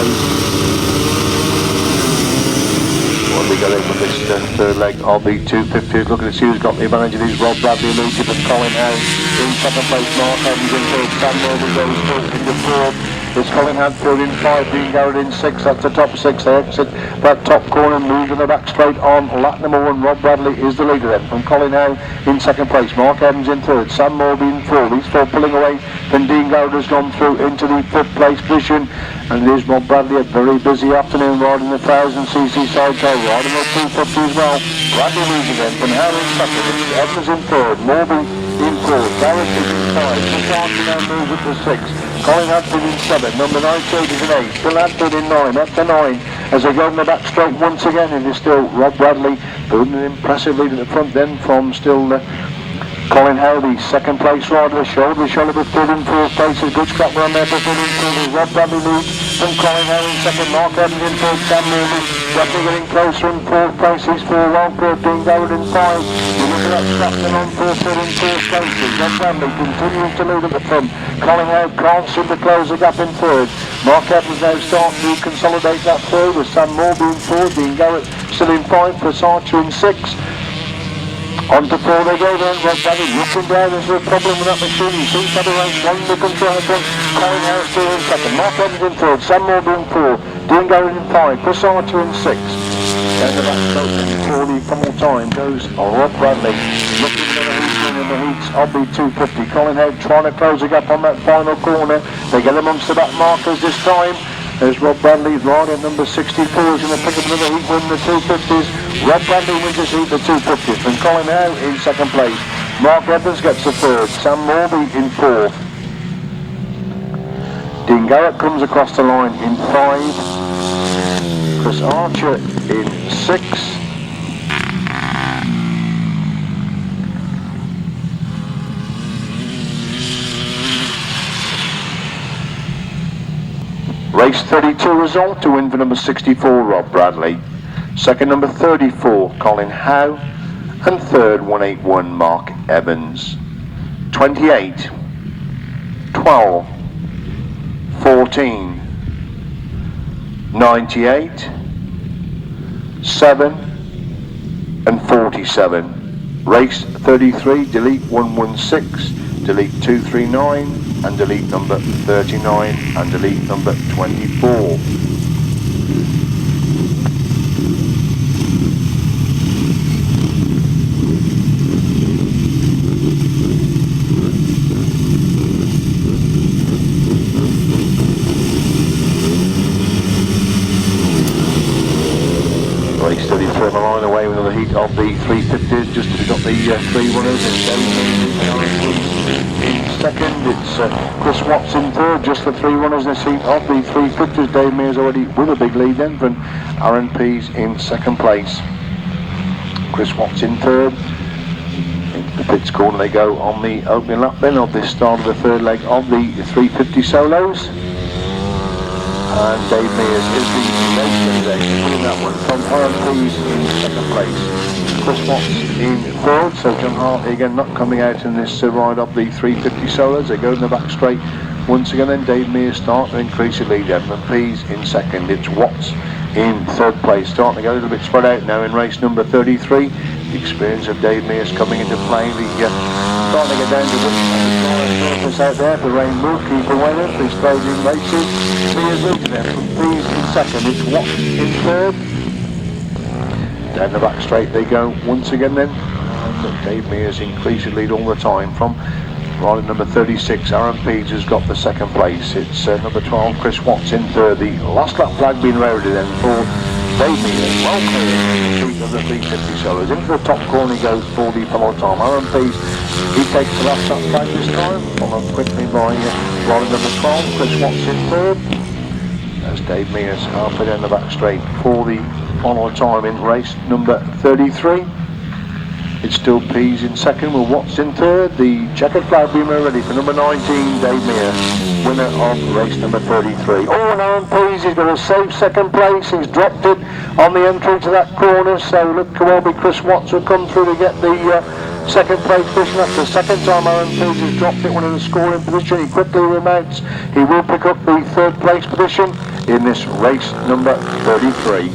goes. What we got in with this third leg of the 250s. Looking to see who's got the advantage of these. Rob Bradley leads it, Colin Howe in second place. Mark Evans in third. Sam Morbey goes third into fourth. It's Colin Howe third in five. Dean Garrett in six. That's the top six. They exit that top corner and move to the back straight on lap number one. Rob Bradley is the leader then. From Colin Howe in second place. Mark Evans in third. Sam Morbey in fourth. These four pulling away. Then Dean Garrett has gone through into the fifth place position. And it is Rob Bradley, a very busy afternoon riding the 1000cc sidecar, riding the 250 as well. Bradley leads again from Harland in second, Evans in third, Morbey in fourth, Garrett is in five, Chris Archer now moves up to six, Colin Hadford in seven, number 98 is in eight, Bill Hadford in nine, up to nine, as they go in the back straight once again. It is still Rob Bradley, building an impressive lead at the front then from still Colin Howe, the second place rider, shoulder to shoulder with third and fourth places. Good scrap around there for third and fourth. Rob Bradley leads from Colin Howe in second. Mark Evans in third. Sam Morbey definitely getting closer in fourth places for Wrathall. Dean Garrett in five. You look at that scrap then on fourth, third and fourth places. Rob Bradley continues to lead at the front. Colin Howe can't seem to close the gap in third. Mark Evans now starting to consolidate that third with Sam Morbey in fourth. Dean Garrett still in five. Chris Archer in six. On to four they go then. Rob Bradley looking down. There's a problem with that machine. He seems to have a race one to control it. Colin Howe still in second. Mark Evans in third. Sam Morbey in four. Dean Garrett in five. Chris Archer in six. Down the back straight for the final time goes Rob Bradley. Looking for the heat in the heats of the 250. Colin Howe trying to close the gap on that final corner. They get amongst the back markers this time. There's Rob Bradley, rider number 64 is going to pick up another heat win the 250s. Rob Bradley wins this heat the 250s. And Colin Howe in second place. Mark Evans gets the third. Sam Morbey in fourth. Dean Garrett comes across the line in five. Chris Archer in six. Race 32 result to win for number 64 Rob Bradley, second number 34 Colin Howe, and third 181 Mark Evans. 28, 12, 14, 98, 7 and 47. Race 33, delete 116, delete 239 and delete number 39 and delete number 24. Race 33 on the line away with another heat of the 350s, just as we got the three runners in second. It's Chris Watts in third, just the three runners in this heat of the 350s. Dave Mears already with a big lead then from Aaron Pease in second place. Chris Watts in third. Into the pits corner they go on the opening lap then of this start of the third leg of the 350 solos. And Dave Mears is the race today, winning that one from Aaron Pease in second place. Chris Watts in third, so John Hartley again not coming out in this ride of the 350 solos. They go in the back straight once again. Then Dave Mears start to increase the lead. Edmund Pease in second. It's Watts in third place, starting to get a little bit spread out now in race number 33. The experience of Dave Mears coming into play. The starting to get down to the surface out there. The rain will keep away with these closing races. Mears leading there from Pease in second. It's Watts in third. Down the back straight they go once again then. And Dave Mears increasing lead all the time from rider number 36. Aaron Pease has got the second place. It's number 12 Chris Watts in third. The last lap flag being loaded then for Dave Mears. Well clear of the 350 solos. Into the top corner he goes for the follow time. Aaron Pease, he takes the last lap flag this time. Followed quickly by rider number 12 Chris Watts in third. As Dave Mears halfway down the back straight for the final time in race number 33. It's still Pease in second with Watts in third. The checkered flag being ready for number 19 Dave Mears, winner of race number 33. Oh, and Aaron Pease, he's got a safe second place. He's dropped it on the entry to that corner, so look, will be Chris Watts will come through to get the second place position. That's the second time Aaron Pease has dropped it, one of the scoring position. He quickly remounts. He will pick up the third place position. in this race number 33.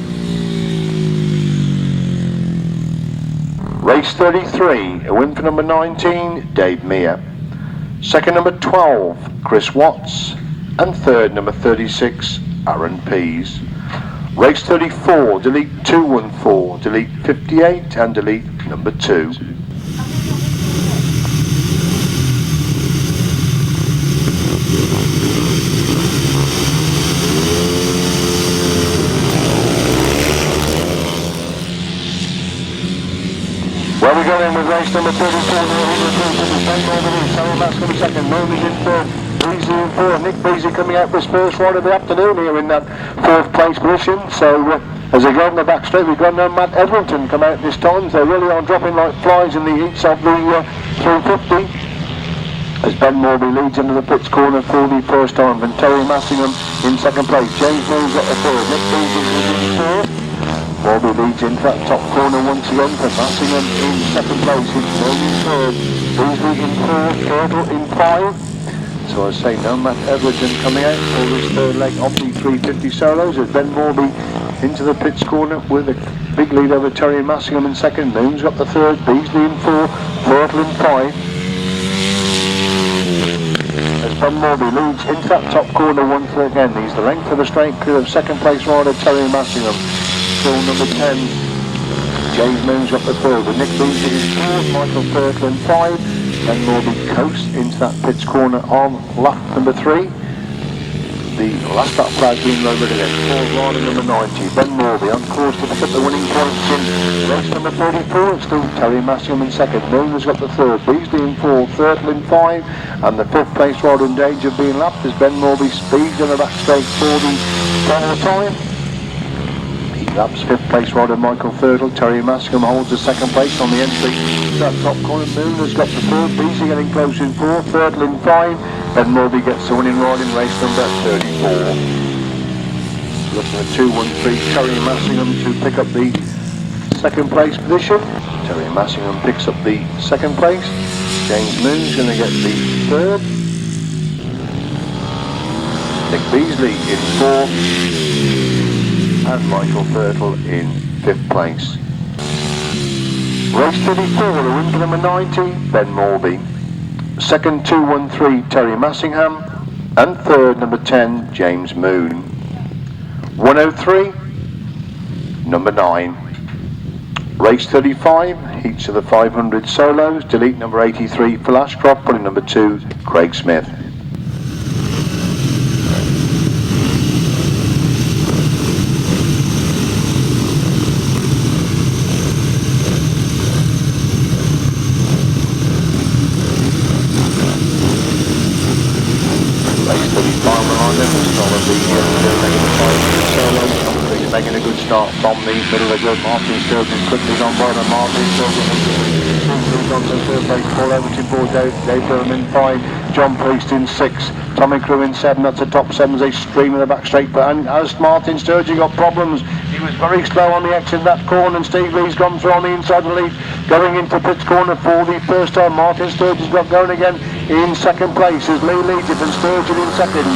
Race 33, a win for number 19, Dave Mear. Second, number 12, Chris Watts. And third, number 36, Aaron Pease. Race 34, delete 214, delete 58 and delete number 2. Well, we go in with race number 34, that's going to be second, Morbey in third, Beasley in fourth, Nick Beasley coming out this first ride of the afternoon here in that fourth place position. So as they go on the back straight, we've got no Matt Etherington come out this time. They really are dropping like flies in the heats of the 350. As Ben Morbey leads into the pits corner for the first time, and Terry Massingham in second place. James Mills got the third, Nick Beasley in fourth. Morbey leads into that top corner once again for Massingham in second place. It's Mills in third, Beasley in fourth, Wrathall in five. So I say no Matt Etherington coming out for this third leg of the 350 solos, as Ben Morbey into the pits corner with a big lead over Terry Massingham in second. Moon's got the third, Beasley in four, Wrathall in five. As Ben Morbey leads into that top corner once again, he's the length of the straight clear of second place rider Terry Massingham. Still number 10, James Moon's got the third, with Nick Beasley in fourth, Michael Wrathall in five. Ben Morbey coasts into that pits corner on lap number 3. The last lap flag being lowered again. Fourth rider number 90, Ben Morbey on course to pick up the winning points in race number 34. It's still Terry Massingham in second. Moon has got the third, Beasley in fourth, Wrathall in five, and the fifth place rider in danger of being lapped as Ben Morbey speeds on the back straight for the final time. Laps fifth place rider Michael Wrathall. Terry Massingham holds the second place on the entry. That top corner, Moon has got the third, Beasley getting close in fourth, Wrathall in five, and Morbey gets the winning ride in race number 34. Looking at 2-1-3, Terry Massingham to pick up the second place position. Terry Massingham picks up the second place. James Moon's going to get the third. Nick Beasley in fourth. And Michael Wrathall in fifth place. Race 34, the win for number 90, Ben Morbey. Second, 2-1-3, Terry Massingham. And third, number 10, James Moon. 103, number 9. Race 35, heats of the 500 solos. Delete number 83 for Ashcroft, putting number 2, Craig Smith. Making a good start from the middle of the good. Martyn Sturgeon quickly gone by the Martyn Sturgeon on the third place. Paul Evitts in four, Dave Durham in five, John Priest in six, Tommy Crew in seven. That's the top seven as they stream in the back straight. But and as Martyn Sturgeon got problems, he was very slow on the exit of that corner, and Steve Lee's gone through on the inside of the lead, going into pits corner for the first time. Martyn Sturgeon's got going again in second place as Leigh leads it, and Sturgeon in second.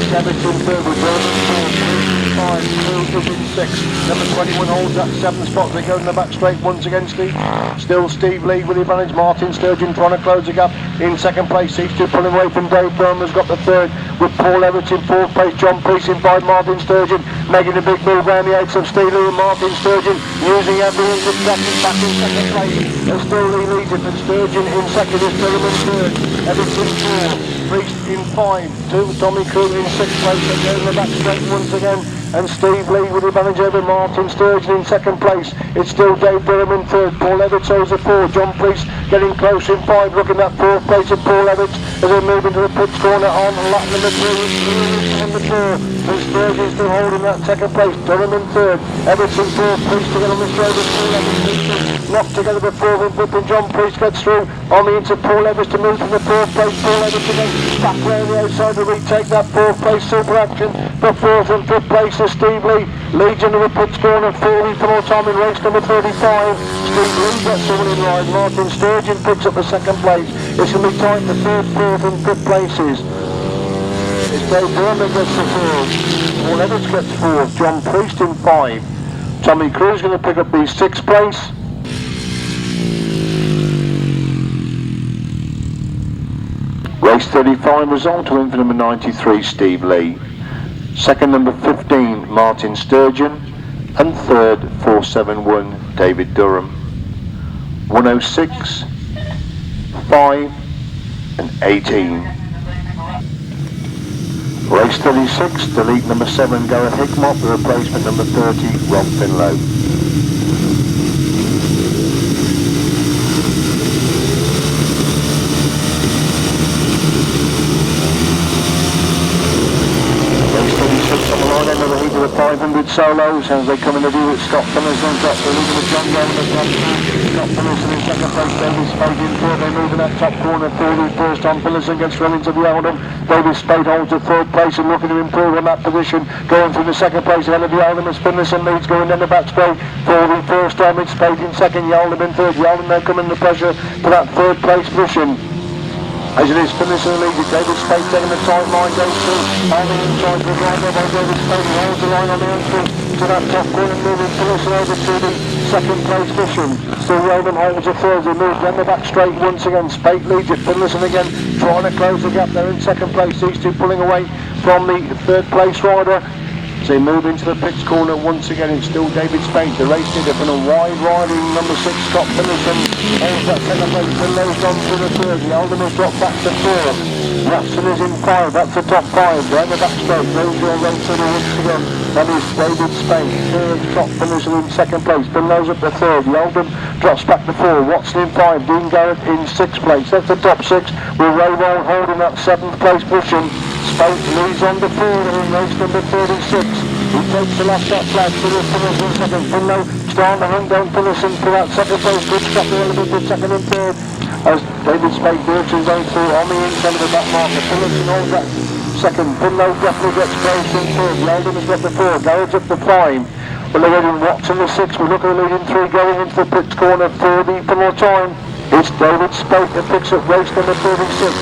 Evitts in third with Durham in fourth. 5, 2 in 6. Number 21 holds that 7th spot. They go in the back straight once again, Steve. Still Steve Leigh with the advantage. Martyn Sturgeon trying to close the gap in second place. These two pulling away from Dave Durham has got the third, with Paul Evitts in fourth place. John Priest in five. Martyn Sturgeon making a big move around the eighth of Steve Leigh, and Martyn Sturgeon using everything to back in second place. And still Leigh leads it, but Sturgeon in second is Durham in third. Evitts in fourth. Priest in five. Tommy Crew in sixth place. They go in the back straight once again. And Steve Leigh with the advantage over Martyn Sturgeon in second place. It's still Dave Durham in third. Paul Evitts over four. John Priest getting close in five. Looking at fourth place of Paul Evitts as they move into the pits corner on lap number 3 on the four. And Sturgeon still holding that second place. Durham in third. Evitts in fourth. Priest to get on the straight of Paul Evitts. Knocked together before him. And John Priest gets through on the into Paul Evitts to move to the fourth place. Paul Evitts again back round the outside to retake that fourth place super action for fourth and fifth place. Steve Leigh leads into the pits corner, 40 for more time in race number 35. Steve Leigh gets the winning ride. Martyn Sturgeon picks up the second place. It's going to be tight in the third, fourth and fifth places. It's Dave Burman gets the third. Paul Evitts gets fourth. John Priest in 5. Tommy Crew's going to pick up the 6th place. Race 35 result to win for number 93, Steve Leigh. Second, number 15, Martyn Sturgeon. And third, 471, David Durham. 106, 5 and 18. Race 36, delete number 7, Gareth Hickmott, the replacement number 30, Rob Finlow. The 500 solos as they come in the view at Scott Finlayson, got the lead of the John Gayden, Scott Finlayson in second place, David Speight in third, they move in that top corner, third first on Finlayson gets run into the Oldham, David Speight holds the third place and looking to improve on that position, going through the second place ahead of the Oldham as Finlayson leads, going down the back straight, forward first on with Speight in second, the Oldham in third, the Oldham now coming under pressure for that third place position. As it is Finlayson leads, David Speight taking the tight line, goes through on the inside for right there by David Speight, holds the line on the entry to that top corner, moving Finlayson over to the second place position. Still Roman holds the third, he moves down the back straight once again, Speight leads it, Finlayson again trying to close the gap there in second place, these two pulling away from the third place rider. So they move into the pits corner once again. It's still David Speight, the race leader from a wide riding number 6 Scott Finlayson. Holds that second place, Finlay's on to the third. The Oldham has dropped back to 4. Richardson is in 5, that's the top 5. Down the back straight, goes your race leader once again. That is David Speight, third, Scott Finlayson in second place. Finlay's up to third. The Oldham drops back to 4. Watson in 5, Dean Garrett in 6th place. That's the top 6 with Raywell holding that 7th place position. Speight leads on the 4 in race number 36. He takes the last shot flag to the Finlayson second. Finlow starting to hunt down Finlayson for that second place. Good stop the element with second and third. As David Speight works his way through on the inside of the back marker. Finlayson holds that second. Finlow definitely gets close in third. The Oldham has got the 4. Garrett's up the 5. Well, they're heading Watson the 6. We look at the leading 3 going into the pits corner for the final time. It's David Speight that picks up race number 36.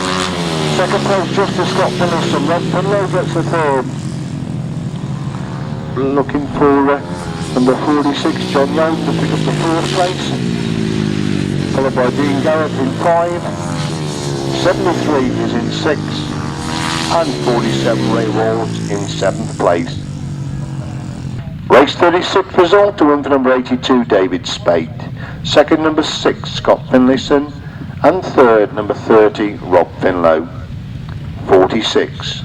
Second place just to Scott Finlayson. Rob Finlow gets the 3rd. Looking for number 46, John Young, to pick up the 4th place. Followed by Dean Garrett in 5. 73 is in 6. And 47, Ray Walls in 7th place. Race 36 result to win for number 82, David Speight. Second, number 6, Scott Finlayson. And third, number 30, Rob Finlow. 46,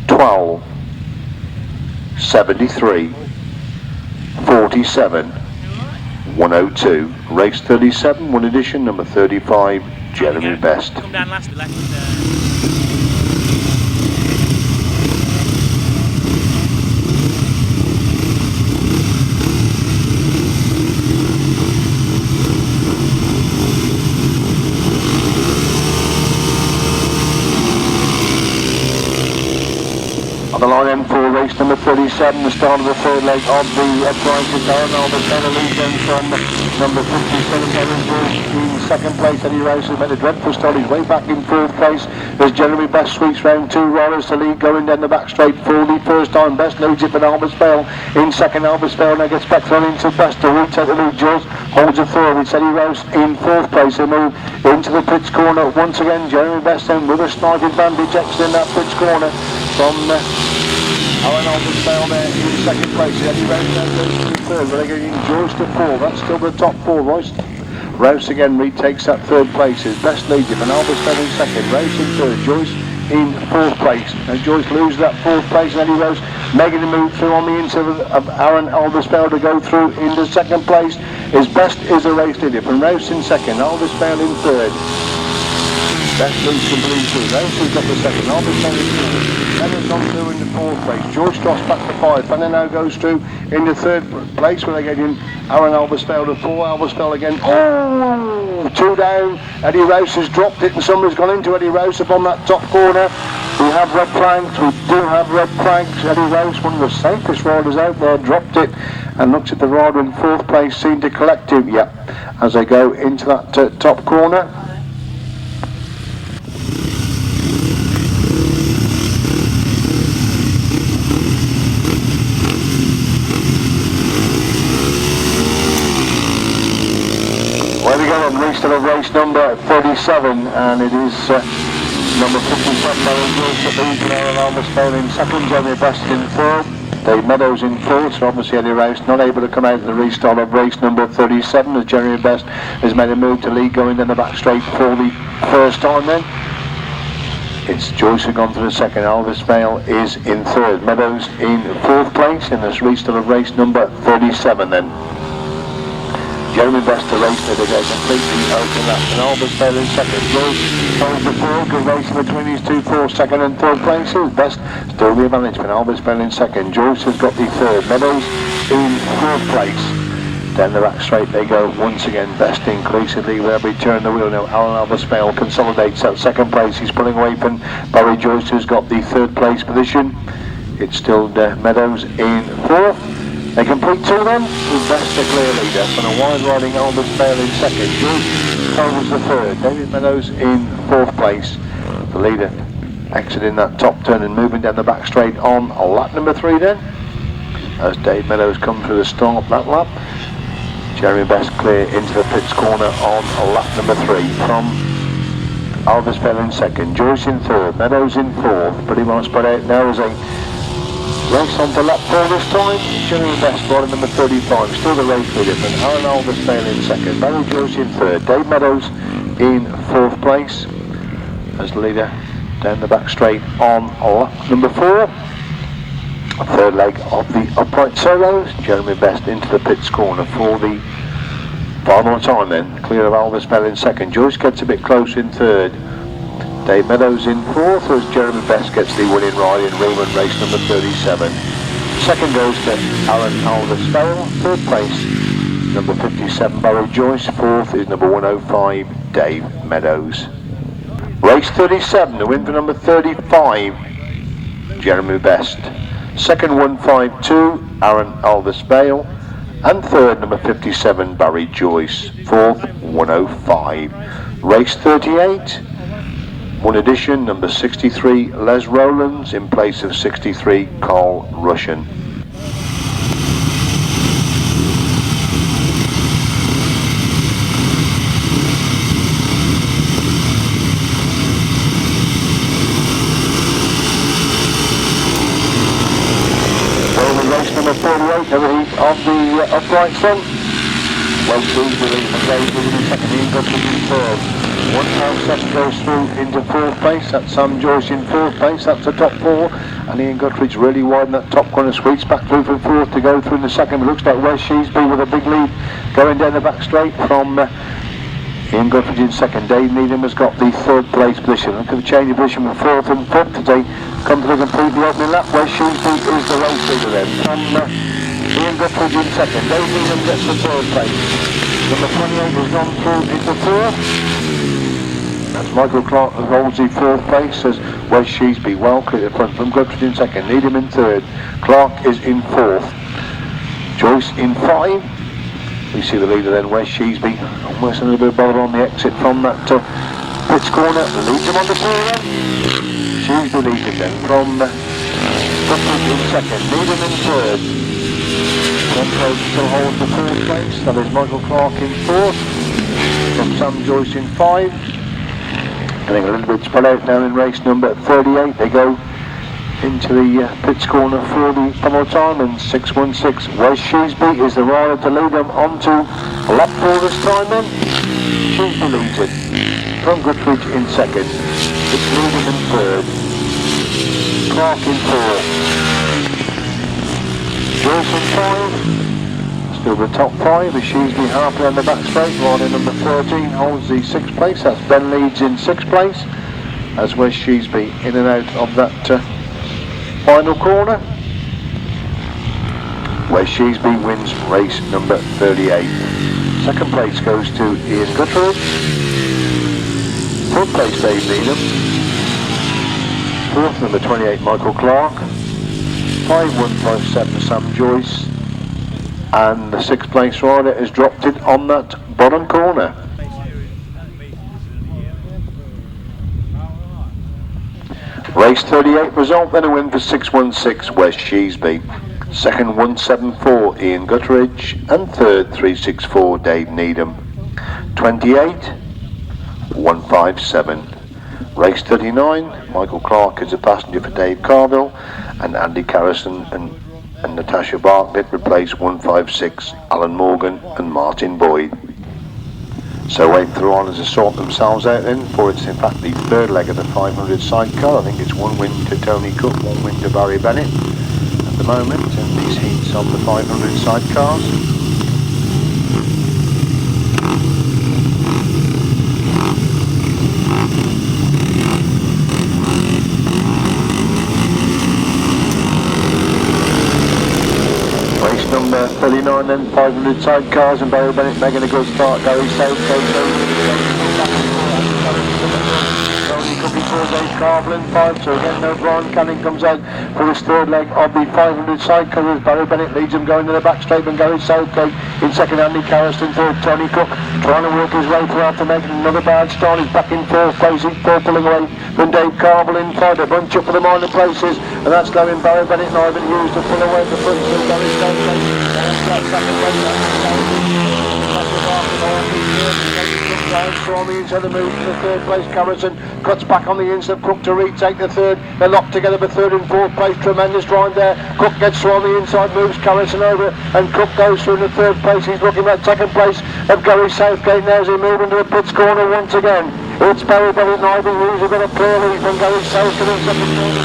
12, 73, 47, 102. Race 37, 1 edition, number 35, Jeremy Best. Come down last, left. On the line in for race number 37, the start of the third leg of the Etherington Harland Cook going to lead them from number 57, Gayden in second place. Eddie Rose has made a dreadful start, he's way back in 4th place. There's Jeremy Best sweeps round 2 rollers to lead, going down the back straight for the first time. Best leads it, but Albert Spale in second. Albert Spale now gets back thrown into Best to retake the lead. Jaws holds a third. It's Eddie Rose in 4th place. They move into the pits corner once again. Jeremy Best then with a slight advantage, exiting that pits corner from Alan Albert Spale there in second place. Eddie Rose now goes to third. They're getting Joyce to 4. That's still the top 4. Rouse again retakes that 3rd place. His Best leads him, and Albert Spale in second. Rouse in 3rd. Joyce in 4th place. Now Joyce loses that 4th place, and Eddie Rose making the move through on the inside of Aaron Albert Spale to go through into second place. His Best is a race leader from Rouse in second. Albert Spale in 3rd. Best leads completely through. Rouse has got the second. Albert Spale in 3rd. Fenner's gone through in the 4th place. George drops back to 5. Fenner now goes through in the 3rd place where they get in Aaron Alberspale to 4. Alberspale again. Oh! 2 down. Eddie Rouse has dropped it and somebody's gone into Eddie Rouse up on that top corner. We have red flags. We do have red flags. Eddie Rouse, one of the safest riders out there, dropped it and looks at the rider in 4th place, seen to collect him. Yeah, as they go into that top corner. number 37, and it is number 57, Meredith that leads an hour and almost failing second. Jamie Best in third. Dave Meadows in fourth, so obviously Eddie Rouse not able to come out of the restart of race number 37 as Jeremy Best has made a move to lead going down the back straight for the first time then. It's Joyce who gone to the second, Elvis Vale is in third, Meadows in fourth place in this restart of race number 37 then. Jeremy Best to race leader goes completely open left, and Elvis Vale in second. Joyce holds the four, good racing between these two for second and third places. Best still the advantage for Elvis Vale in second. Joyce has got the third, Meadows in fourth place. Down the back straight they go once again, Best increasingly with every turn the wheel now. Alan Elvis Vale consolidates that second place. He's pulling away from Barry Joyce, who's got the third place position. It's still Meadows in fourth. They complete two then, with Best the clear leader, and a wide riding Elvis Vale in second. Joyce holds the third, David Meadows in fourth place. The leader exiting that top turn and moving down the back straight on lap number 3 then. As Dave Meadows comes through the start that lap. Jeremy Best clear into the pits corner on lap number 3 from Elvis Vale in second. Joyce in third, Meadows in fourth. Pretty well spread out now as a race on to lap 4 this time. Jeremy Best riding number 35, still the race leader, and Alan Elvis Vale in second. Barry Joyce in third, Dave Meadows in fourth place as the leader down the back straight on lap number 4. Third leg of the upright solos. Jeremy Best into the pits corner for the final time then. Clear of Elvis Vale in second. Joyce gets a bit close in third. Dave Meadows in fourth as Jeremy Best gets the winning ride in Rayman race number 37. Second goes to Alan Elvis Vale. Third place, number 57, Barry Joyce. Fourth is number 105, Dave Meadows. Race 37, the win for number 35, Jeremy Best. Second 152, Aaron Elvis Vale. And third, number 57, Barry Joyce. Fourth, 105. Race 38. One addition, number 63, Les Rowlands, in place of 63, Carl Russian. Well, the race number 48 of the upright front. Well, easily, McGregor in second, Ian Gutteridge in third. 1.7 goes through into fourth place. That's Sam Joyce in fourth place. That's the top 4. And Ian Gutteridge really wide in that top corner. Sweeps back through from fourth to go through in the second. It looks like Wes Sheesby with a big lead going down the back straight from Ian Gutteridge in second. Dave Needham has got the third place position. Look at the change of position from fourth and fifth as they come to the completely opening lap. Wes Sheesby is the race leader then. From Ian Gutteridge in second. Dave Needham gets the third place. Number 28 has gone through into fourth. That's Michael Clark who holds the fourth place as Wes Sheesby well clear front from Gutteridge in second. Needham in third. Clark is in fourth. Joyce in 5. We see the leader then, Wes Sheesby, almost a little bit of bother on the exit from that pits corner. Leads him on the corner. Sheesby leads him then from Gutteridge in second. Needham in third. Campos still holds the fourth place. That is Michael Clark in fourth. From Sam Joyce in 5. Getting a little bit spread out now in race number 38. They go into the pits corner for the final time, and 616 Wes Sheesby is the rider to lead them onto lap 4 this time then. Sheesby leads it from Gutteridge in second. It's Needham in third. Clark in 4. Joyce in 5. Still the top 5 is Sheesby halfway on the back straight. Rider number 13 holds the 6th place. That's Ben Leeds in 6th place. As Wes Sheesby in and out of that final corner. Wes Sheesby wins race number 38. Second place goes to Ian Gutteridge. Third place Dave Needham. Fourth, number 28 Michael Clark. 5157 Sam Joyce. And the 6th place rider has dropped it on that bottom corner. Race 38 result, then a win for 616 Wes Sheesby. Second 174 Ian Gutteridge, and third 364 Dave Needham. 28 157. Race 39, Michael Clark is a passenger for Dave Carveill, and Andy Carrison and Natasha Bartlett replace 156, Alan Morgan and Martin Boyd. So wait for the runners to sort themselves out then, for it's in fact the third leg of the 500 sidecar. I think it's one win to Tony Cook, one win to Barry Bennett at the moment in these heats of the 500 sidecars. Number 39 then, 500 sidecars, and Barry Bennett making a good start. Gary South Tony Cook before Dave Carveill in 5, so again no Brian Canning comes out for his third leg of the 500 sidecar. Barry Bennett leads him going to the back straight, and Gary Southgate in second. Andy Carrison third. Tony Cook trying to work his way through after making another bad start. He's back in fourth place, he's pulling away from Dave Carveill in 5. A bunch up for the minor places, and that's going Barry Bennett and Ivan Hughes to pull away the front. So Gary Southgate second Stormy into the move to the third place. Carrison cuts back on the inside. Cook to retake the third. They're locked together for third and fourth place. Tremendous drive there. Cook gets through on the inside, moves Carrison over, and Cook goes through in the third place. He's looking at second place of Gary Southgate now as he moves into the pits corner once again. It's Barry Bennett and Ivan Hughes who've got a clear lead from Gary Southgate in second place.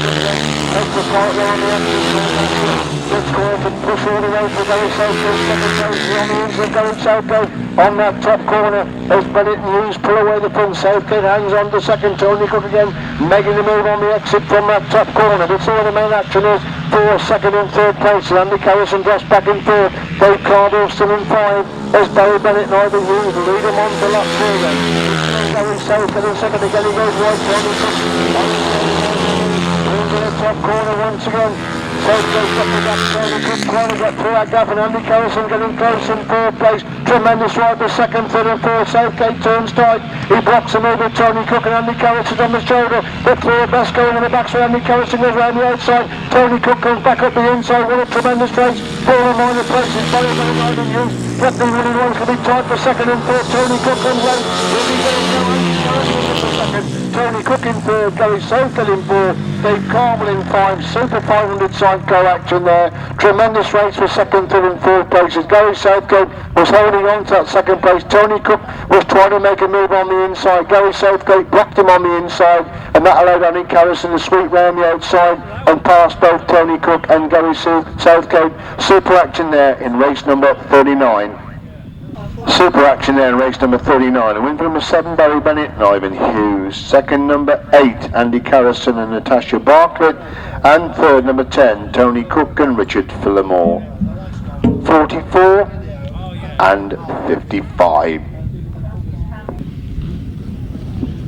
Takes the start there on the exit. Let's go up and push all the way for Gary Southgate. Second place on the inside. Gary Southgate on that top corner as Bennett and Hughes pull away the front. Southgate hangs on to second. Tony Cook again making the move on the exit from that top corner. That's all the main action is for second and third place. Andy Carrison drops back in third. Dave Carveill still in 5 as Barry Bennett and Ivan Hughes lead him on to lap 4 then. Gary Southgate in second again. He goes right. Tony Cook into the top corner once again. Southgate's up the back, Tony Cook trying to get through that gap, and Andy Carrison getting close in fourth place. Tremendous ride for second, third and fourth. Southgate turns tight. He blocks him over. Tony Cook and Andy Carrison on the shoulder. The three best going in the back, so Andy Carrison goes around the outside. Tony Cook comes back up the inside. What a tremendous race. 4 and minor places. Barry Bennett riding Hughes. Get the winning ones to be tight for second and third. Tony Cook comes out. Will be getting down. Tony Cook in third. Gary Southgate in fourth. Dave Carveill in 5. Super 500 sidecar action there. Tremendous race for second, third and fourth places. Gary Southgate was holding on to that second place. Tony Cook was trying to make a move on the inside. Gary Southgate blocked him on the inside, and that allowed Andy Carrison to sweep round the outside and pass both Tony Cook and Gary Southgate. Super action there in race number 39. Super action there in race number 39. A win for number 7, Barry Bennett and Ivan Hughes. Second, number 8, Andy Carrison and Natasha Bartlett. And third, number 10, Tony Cook and Richard Fillamore. 44 and 55.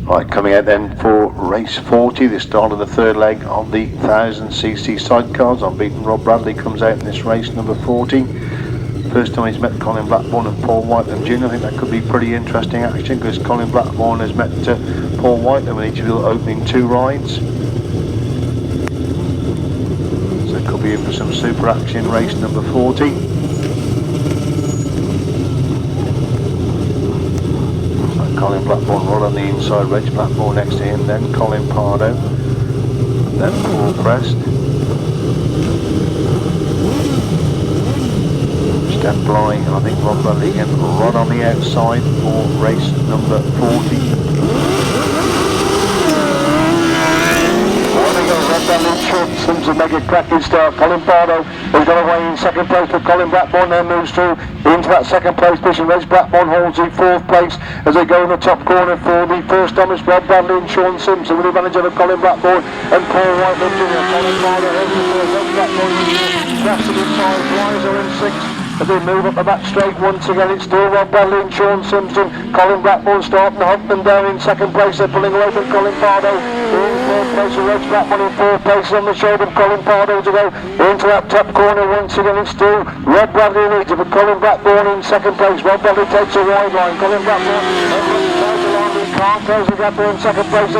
Right, coming out then for race 40, the start of the third leg of the 1000cc sidecars. Unbeaten Rob Bradley comes out in this race, number 40. First time he's met Colin Blackburn and Paul Whiteland Jr. I think that could be pretty interesting action, because Colin Blackburn has met Paul Whiteland with each of the opening 2 rides. So it could be in for some super action race number 40. So Colin Blackburn right on the inside, Reg Blackburn next to him, then Colin Pardo, then Paul Prest. Step Bly, and I think Rob Bradley again right on the outside for race number 40. Seems to make a cracking start. Colin Pardo has got away in second place, but Colin Blackburn then moves through into that second place position. Reg Blackburn holds the fourth place as they go in the top corner for the first time. It's Rob Bradley and Sean Simpson with the advantage of Colin Blackburn and Paul Whiteland Jr. Colin Pardo holds the first. Reg Blackburn Grasstrack in 5, Flyers are in 6. As they move up the back straight once again, it's still Rob Bradley and Sean Simpson. Colin Blackburn starting to hunt them down in second place. They're pulling away from Colin Pardo. In third place, Reg Blackburn in fourth place on the shoulder of Colin Pardo to go into that top corner once again. It's still Rob Bradley leads it, but Colin Blackburn in second place. Rob Bradley takes a wide line. Colin Blackburn can't close the gap in second place.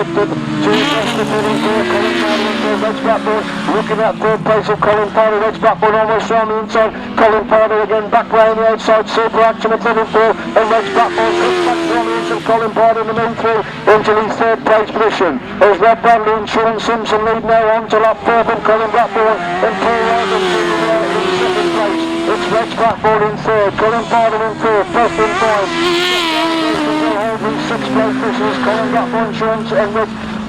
Looking at third place of Colin Powder, Reg Blackburn almost round the inside. Colin Powder again back round the outside. Super action at 34, and Reg Blackburn cuts back from the inside. Colin Powder in the main through into the third place position. There's Rob Bradley and Sean Simpson lead now on to lap 4 from Colin Blackburn and Paul Whiteman in second place. It's Reg Blackburn in third, Colin Powder in third, first in 5. In sixth place, this is Colin Blackburn, Sean and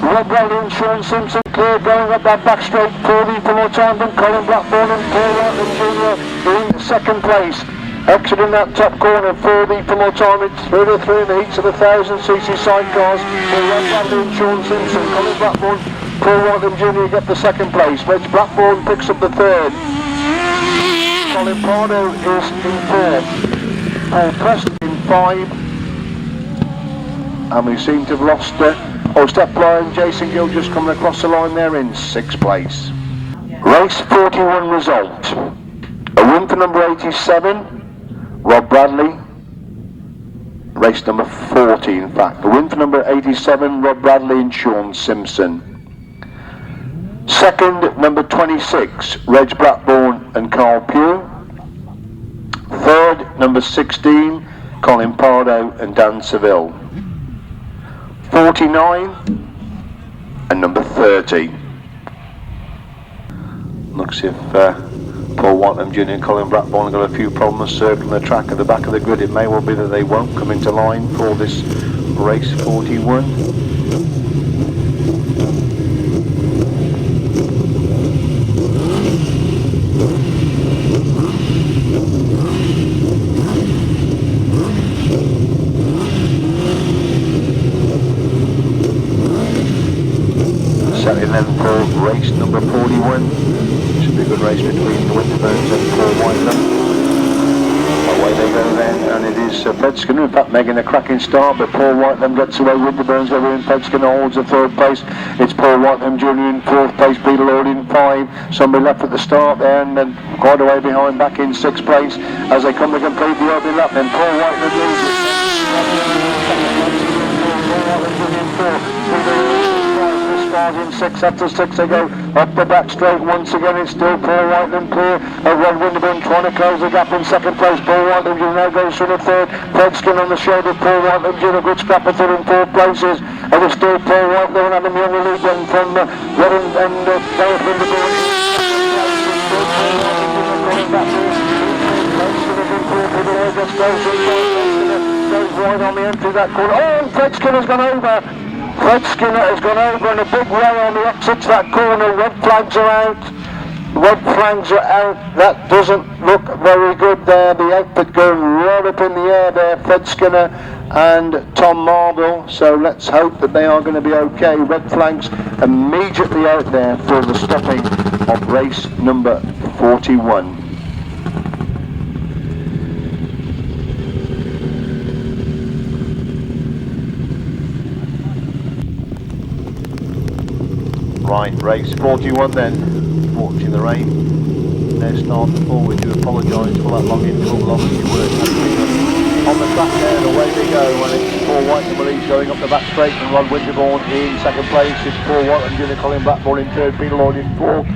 Rob Bradley and Sean Simpson clear going up that back straight. 4 for more time than Colin Blackburn and Paul Whiteman Jr. in second place. Exiting that top corner, 4 for more time. It's 3 to 3 in the heats of the 1000cc sidecars for Rob Bradley and Sean Simpson. Colin Blackburn, Paul Whiteman Jr. get the second place. Reg Blackburn picks up the third. Colin Pardo is in 4th. Paul Preston in 5. And we seem to have lost Step Line. Jason Gill just coming across the line there in 6th place. Race 41 result. A win for number 87, Rob Bradley. Race number 40 in fact. A win for number 87, Rob Bradley and Sean Simpson. Second, number 26, Reg Blackburn and Carl Pugh. Third, number 16, Colin Pardo and Dan Seville. 49 and number 30. Looks if Paul Whiteman Jr. and Colin Blackburn have got a few problems circling the track at the back of the grid. It may well be that they won't come into line for this race 41. Setting then for race number 41. Should be a good race between the Winterburns and Paul Whiteman. Away they go then, and it is Fed Skinner in fact making a cracking start, but Paul Whiteman gets away with the Burns over in Fed Skinner holds the third place. It's Paul Whiteman Jr. in 4th place, Peter Lord in 5. Somebody left at the start there and then quite away behind back in 6th place as they come to complete the opening lap. Then Paul Whiteman leads it. In 6 after 6 they go up the back straight once again. It's still Paul Whiteman clear of Ron Winterburn trying to close the gap in second place. Paul Whiteman Jr. now goes through the third. Fredskin on the shoulder. Paul Whiteman Jr. good scrap of third and 4th places, and it's still Paul Whiteman and Adam Young lead one from Redden and Gareth Winterburn. Goes wide on the entry of that corner. Oh, Fredskin has gone over. Fred Skinner has gone over in a big way on the exit to that corner. Red flags are out. Red flags are out. That doesn't look very good there. The outfit going right up in the air there. Fred Skinner and Tom Marble. So let's hope that they are going to be okay. Red flags immediately out there for the stopping of race number 41. Right, race 41 then, watching the rain. Their start before, we do apologise for that long interval, obviously work on the track there, and away they go, and it's Paul Whiteman Mellish going up the back straight, and Ron Winterburn in second place. It's Paul Whiteman Jr. Colin Blackburn in third, Peter Lord in 4th.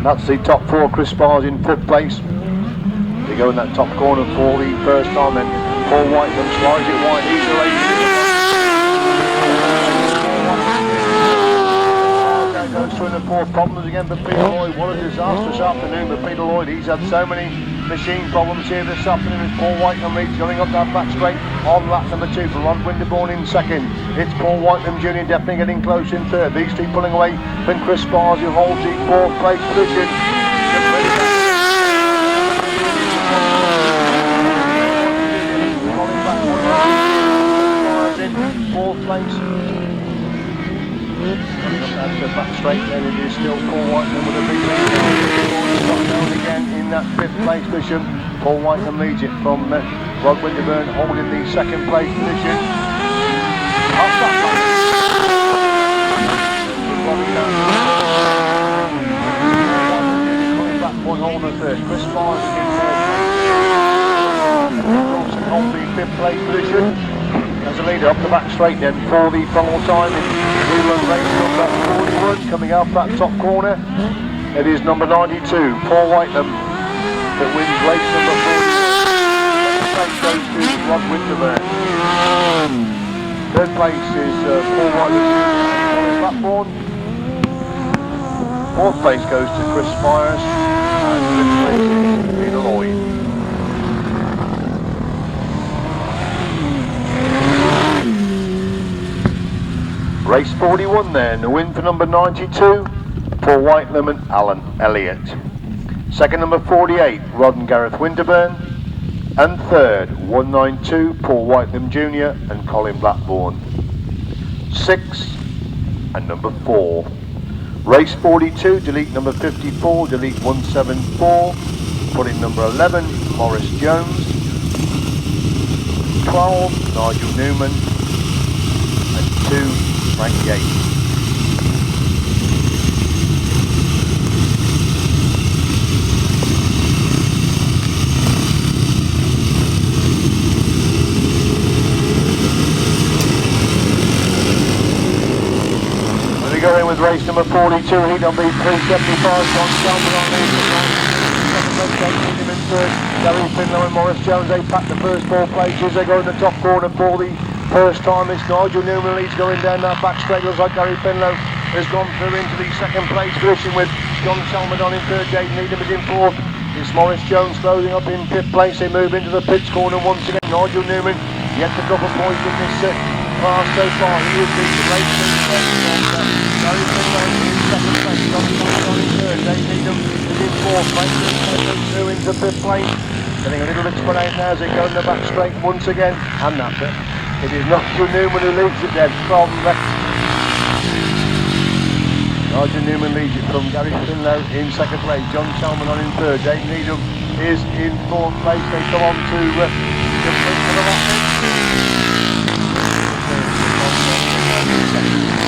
That's the top 4, Chris Spars in 5th place. They go in that top corner for the first time, and Paul Whiteman slides it wide, he's the race. Goes through the 4th problems again for Peter Lloyd. What a disastrous afternoon for Peter Lloyd. He's had so many machine problems here this afternoon. It's Paul Whiteman leads going up that back straight on lap number 2 for Ron Winterburn in second. It's Paul Whiteman Jr. definitely getting close in third. These two pulling away from Chris Spars, who holds the 4th place position. 4th place. That's the back straight then, it is still Paul Whiteman with a big lead. Down again in that 5th place position. Paul Whiteman leads it from Rod Winterburn holding the 2nd place position. Coming back one holding third. Chris Spars in third. Wilson holding the 5th place position as a leader up the back straight then for the final time. We run race number 41 coming out that top corner. It is number 92, Paul Whiteman, that wins race number 41. Second place goes to Rod Winterburn. Third place is Paul Whiteman on the platform. Fourth place goes to Chris Spires. And fifth place is Peter Lloyd. Race 41 then, the win for number 92, Paul Whitelam and Alan Elliott. Second number 48, Rod and Gareth Winterburn. And third, 192, Paul Whitelam Jr. and Colin Blackburn. 6 and number 4. Race 42, delete number 54, delete 174, put in number 11, Morris Jones. 12, Nigel Newman. And 2, Frank Yates. We go in with race number 42, heat on beat 375, John Shelby on lead. Second in third, Gary Finlow and Morris Jones, they pack the first 4 places, they go in the top corner for the first time. It's Nigel Newman leads going down that back straight. Looks like Gary Finlow has gone through into the second place position with John Salmon in third, Gayden Needham is in fourth. It's Morris Jones closing up in fifth place. They move into the pits corner once again. Nigel Newman yet to drop a point in this class so far. He is leading the race in Gary Finlow in second place. John Salmon in third, Gayden Needham is in fourth place. Through into fifth place. Getting a little bit spread out now as they go in the back straight once again. And that's it. It is Nigel Newman who leads it then from Nigel Newman leads it from Gary Finlow in second place. John Salmon on in third. Gayden Needham is in fourth place. They come on to the pit for the last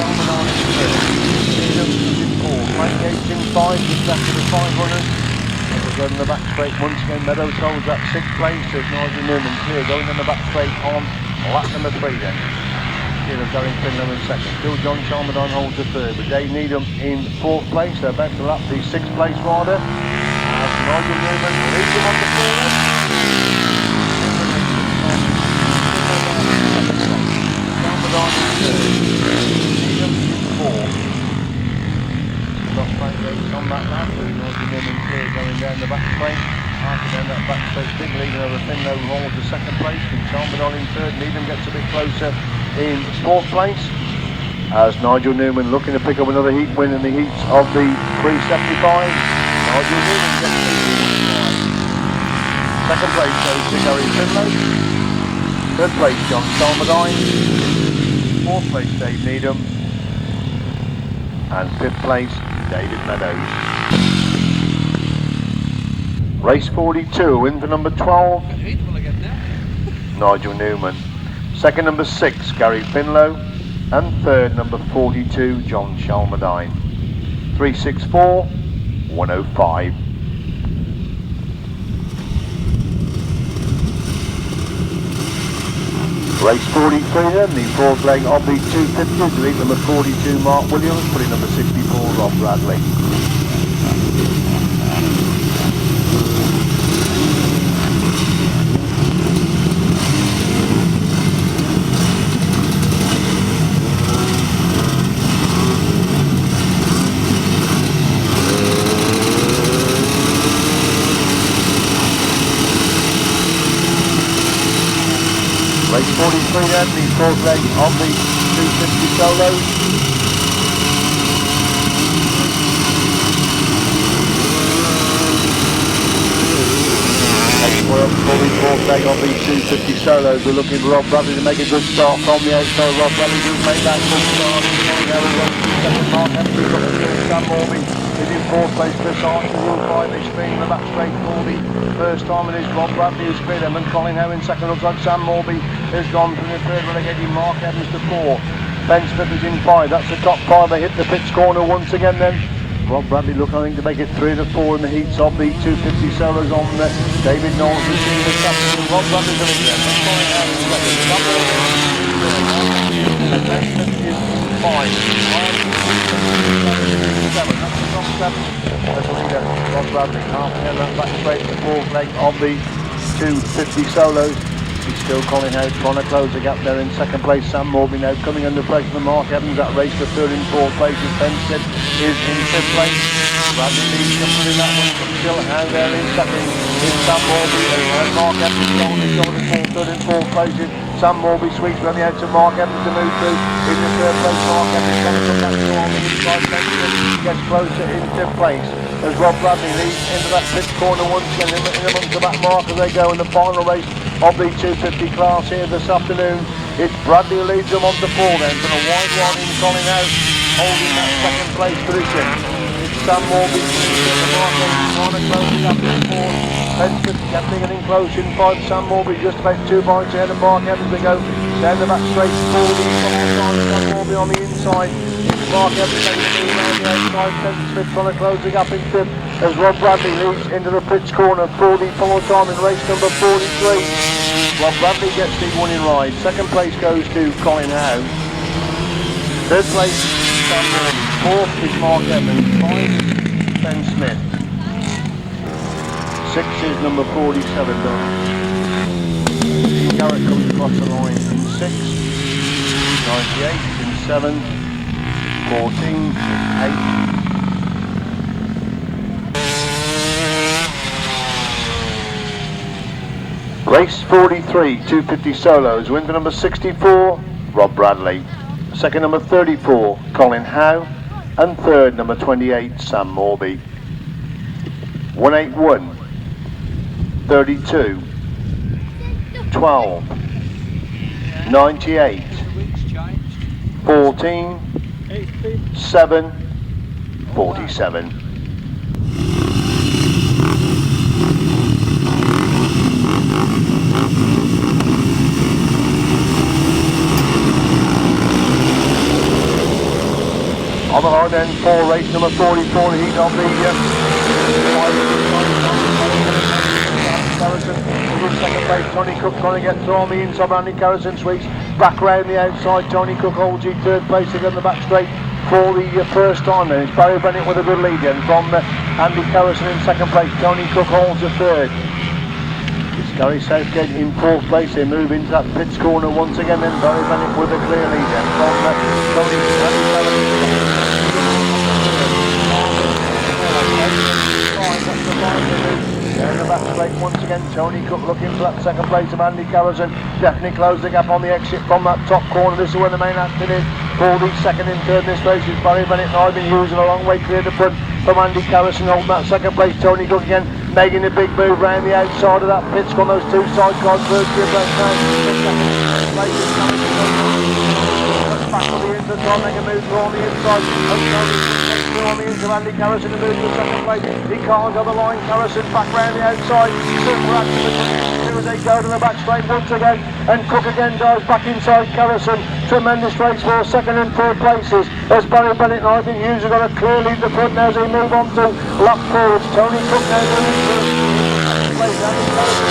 Salmon on in third. Needham is in fourth. Frank Yates in five, just after the 500. Going in the back straight once again. Meadows holds that sixth place as Nigel Newman clear. Going in the back straight on lap number 3 then. Here of Gary Finlow in second. Still John Chalmerdine holds the third. But Dave Needham in fourth place. They're about to lap the 6th place rider. As Nigel Newman leads him on the forward. Chalmerdine in third. Needham in fourth. Got Frank Yates on that lap. Nigel Newman clear going down the back straight. After down that back straight, big lead over Finlow holds the second place. And Chalmerdine in third. Needham gets a bit closer in fourth place. As Nigel Newman looking to pick up another heat win in the heats of the 375. Nigel Newman gets the 375. Second place goes to Gary Finlow. Third place John Chalmerdine. Fourth place Dave Needham. And fifth place David Meadows. Race 42, win for number 12, Nigel Newman. Second, number 6, Gary Finlow. And third, number 42, John Chalmerdine. 364 105. Race 43 then, the fourth leg of the 250s, lead number 42, Mark Williams, putting number 64, Rob Bradley. Race 43 then, the fourth leg of the 250 solos. For the fourth leg of the 250 solos, we're looking for Rob Bradley to make a good start from the outside. Rob Bradley does make that good start. Sam Morbey is in fourth place. Chris Archer will find this speed in the back straight for the first time. It is Rob Bradley who's cleared him, and Colin Howe in second. Looks like Sam Morbey has gone from the third relegated Mark Evans to 4. Fenn-Smith is in 5. That's the top 5. They hit the pitch corner once again then. Rob Bradley looking, I think, to make it 3 to 4 in the heats of the 250 solos on David Knowles receiving the captain. Rob Bradley's going to get 5. 7. That's the top 7. As the leader, Rob Bradley, half an hour back straight to the fourth leg of the 250 solos. It's still Colin Howe trying to close the gap there in second place. Sam Morbey now coming under pressure from Mark Evans. That race to third and fourth places. Fenn-Smith is in fifth place. Bradley Leigh coming in that one. Still Howe there in second. Is Sam Morbey and Mark Evans going for third and fourth places. Sam Morbey sweeps around the outside. Mark Evans to move through. In the third place, Mark Evans comes from that on the inside. Fenn-Smith gets closer in fifth place. As Rob Bradley leads into that pit corner once again in amongst the back mark as they go in the final race of the 250 class here this afternoon. It's Bradley who leads them on to 4 then, from a wide one in Colin Howe holding that second place position. It's Sam Morbey the mark trying to close it up in 4. Fenn-Smith getting close in 5. Sam Morbey just about 2 points ahead of Mark Evans to go down the back straight. 4 Sam Morbey on the inside. Mark Evans taking the lead around the outside. Fenn-Smith trying to close the gap in 5th as Rob Bradley leads into the pitch corner. 40 full time in race number 43. Rob Bradley gets the winning ride. Second place goes to Colin Howe. Third place, Sam Morbey. Fourth is Mark Evans. 5, Fenn-Smith. 6 is number 47, Garrett comes across the line in 6. 98 in 7. 14, 8. Race 43, 250 solos, win for number 64, Rob Bradley. Second, number 34, Colin Howe. And third, number 28, Sam Morbey. 181, 32, 12, 98, 14, 7, 47. On the line then for race number 44, the heat of the second place. Tony Cook trying to get through on the inside. Andy Carrison sweeps back round the outside. Tony Cook holds you third place again the back straight for the first time then. It's Barry Bennett with a good lead then from Andy Carrison in second place. Tony Cook holds the third. It's Gary Southgate in fourth place. They move into that pits corner once again then. Barry Bennett with a clear lead then from Tony in the back straight once again. Tony Cook looking for that second place of Andy Carrison. Definitely closed the gap on the exit from that top corner. This is where the main action is. For the second and third in this race is Barry Bennett and Ivan Hughes and a long way clear to front from Andy Carrison holding that second place. Tony Cook again making a big move round the outside of that pits on those two side cars. First gear break down. Back on the inside, trying to make a move through on the inside. Through on the inside, Andy Carrison to move to the second place. He can't go the line. Carrison back round the outside. Super action as they go to the back straight once again. And Cook again goes back inside Carrison. Tremendous race for second and third places. As Barry Bennett and Ivan Hughes have got a clear lead in the front now as they move on to lap forwards. Tony Cook now moving to place. Andy Carrison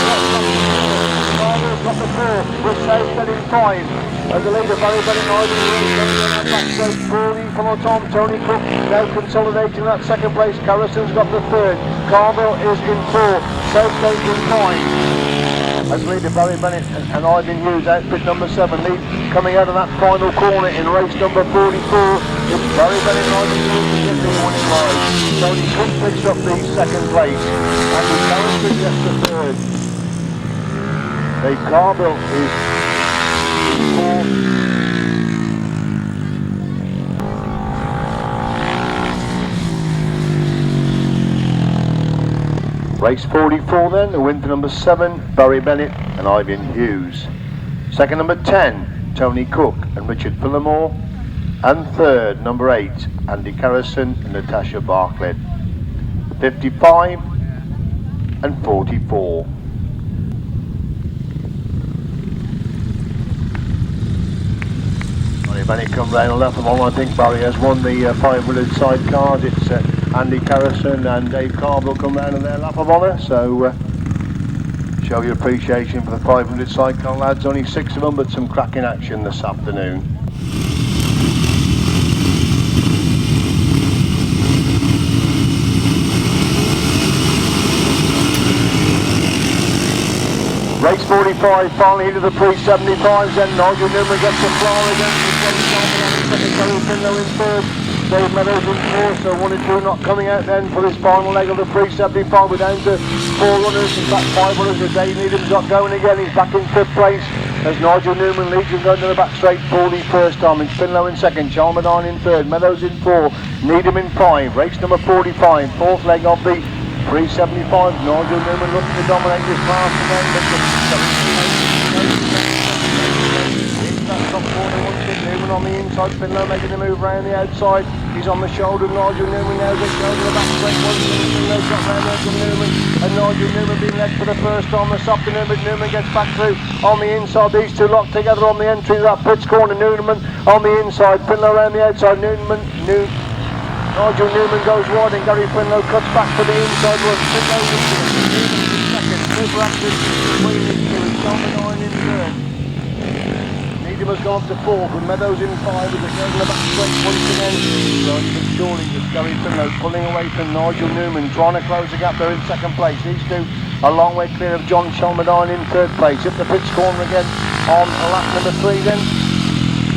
got the 4 with Southgate in 5. And the leader Barry Bennett and Ivan Hughes going down that back straight. 40 from the top. Tony Cook now consolidating that second place. Carrison's got the third. Carveill is in 4. Southgate in 5. As leader Barry Bennett and Ivan Hughes outfit number 7 lead coming out of that final corner in race number 44. It's Barry Bennett and Ivan Hughes to get the winning ride. Tony Cook picks up the second place and the Carrison gets the third. The Carveill is 4. Race 44 then, the win for number 7, Barry Bennett and Ivan Hughes. Second, number 10, Tony Cook and Richard Fillamore. And third, number 8, Andy Carrison and Natasha Bartlett. 55 and 44. Barry Bennett come round and left them on. I think Barry has won the 500 side cars. It's Andy Carrison and Dave Carveill come round in their lap of honour, so show your appreciation for the 500 sidecar lads. Only 6 of them, but some cracking action this afternoon. Race 45, finally into the pre-75s, then Nigel Newman gets the floor again. Finlayson in third. Dave Meadows in fourth, so 1 and 2 not coming out then for this final leg of the pre-75. We're down to 4 runners, in fact 5 runners as Dave Needham's got going again. He's back in 5th place as Nigel Newman leads and going to the back straight for the first time. It's Finlow in 2nd, Chalmerdine in 3rd, Meadows in 4, Needham in 5. Race number 45, 4th leg of the pre-75. Nigel Newman looking to dominate this class again. Top corner once again, Newman on the inside, Finlow making the move round the outside. He's on the shoulder, Nigel Newman now gets going to the back straight once again. Finlow's got round Nigel Newman, and Nigel Newman being led for the first time this afternoon, but Newman gets back through on the inside. These two locked together on the entry to that pits corner. Newman on the inside, Finlow around the outside. Nigel Newman goes wide and Gary Finlow cuts back to the inside. Finlow in second, super active between these two. Chalmerdine in third. Needham has gone up to 4th with Meadows in 5 as they go to the back straight once again. Surely just Gary Finlow pulling away from Nigel Newman, trying to close the gap there in 2nd place. These two a long way clear of John Chalmerdine in 3rd place. Up the pits corner again on lap number 3 then.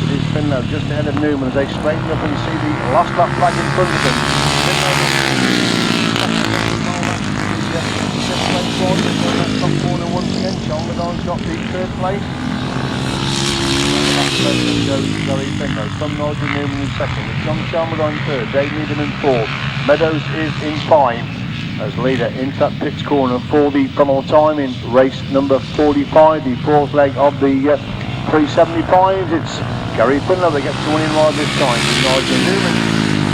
It is Finlow just ahead of Newman as they straighten up and see the last lap flag in front of them. Top corner once again. Chalmerdine's got the 3rd place. Goes Gary Finlow, from Nigel Newman in 2nd, with John Chalmerdine 3rd, Dave Needham in 4th, Meadows is in 5 as leader into that pits corner for the final time in race number 45, the 4th leg of the pre-75s. It's Gary Finlow that gets the winning ride this time. Nigel Newman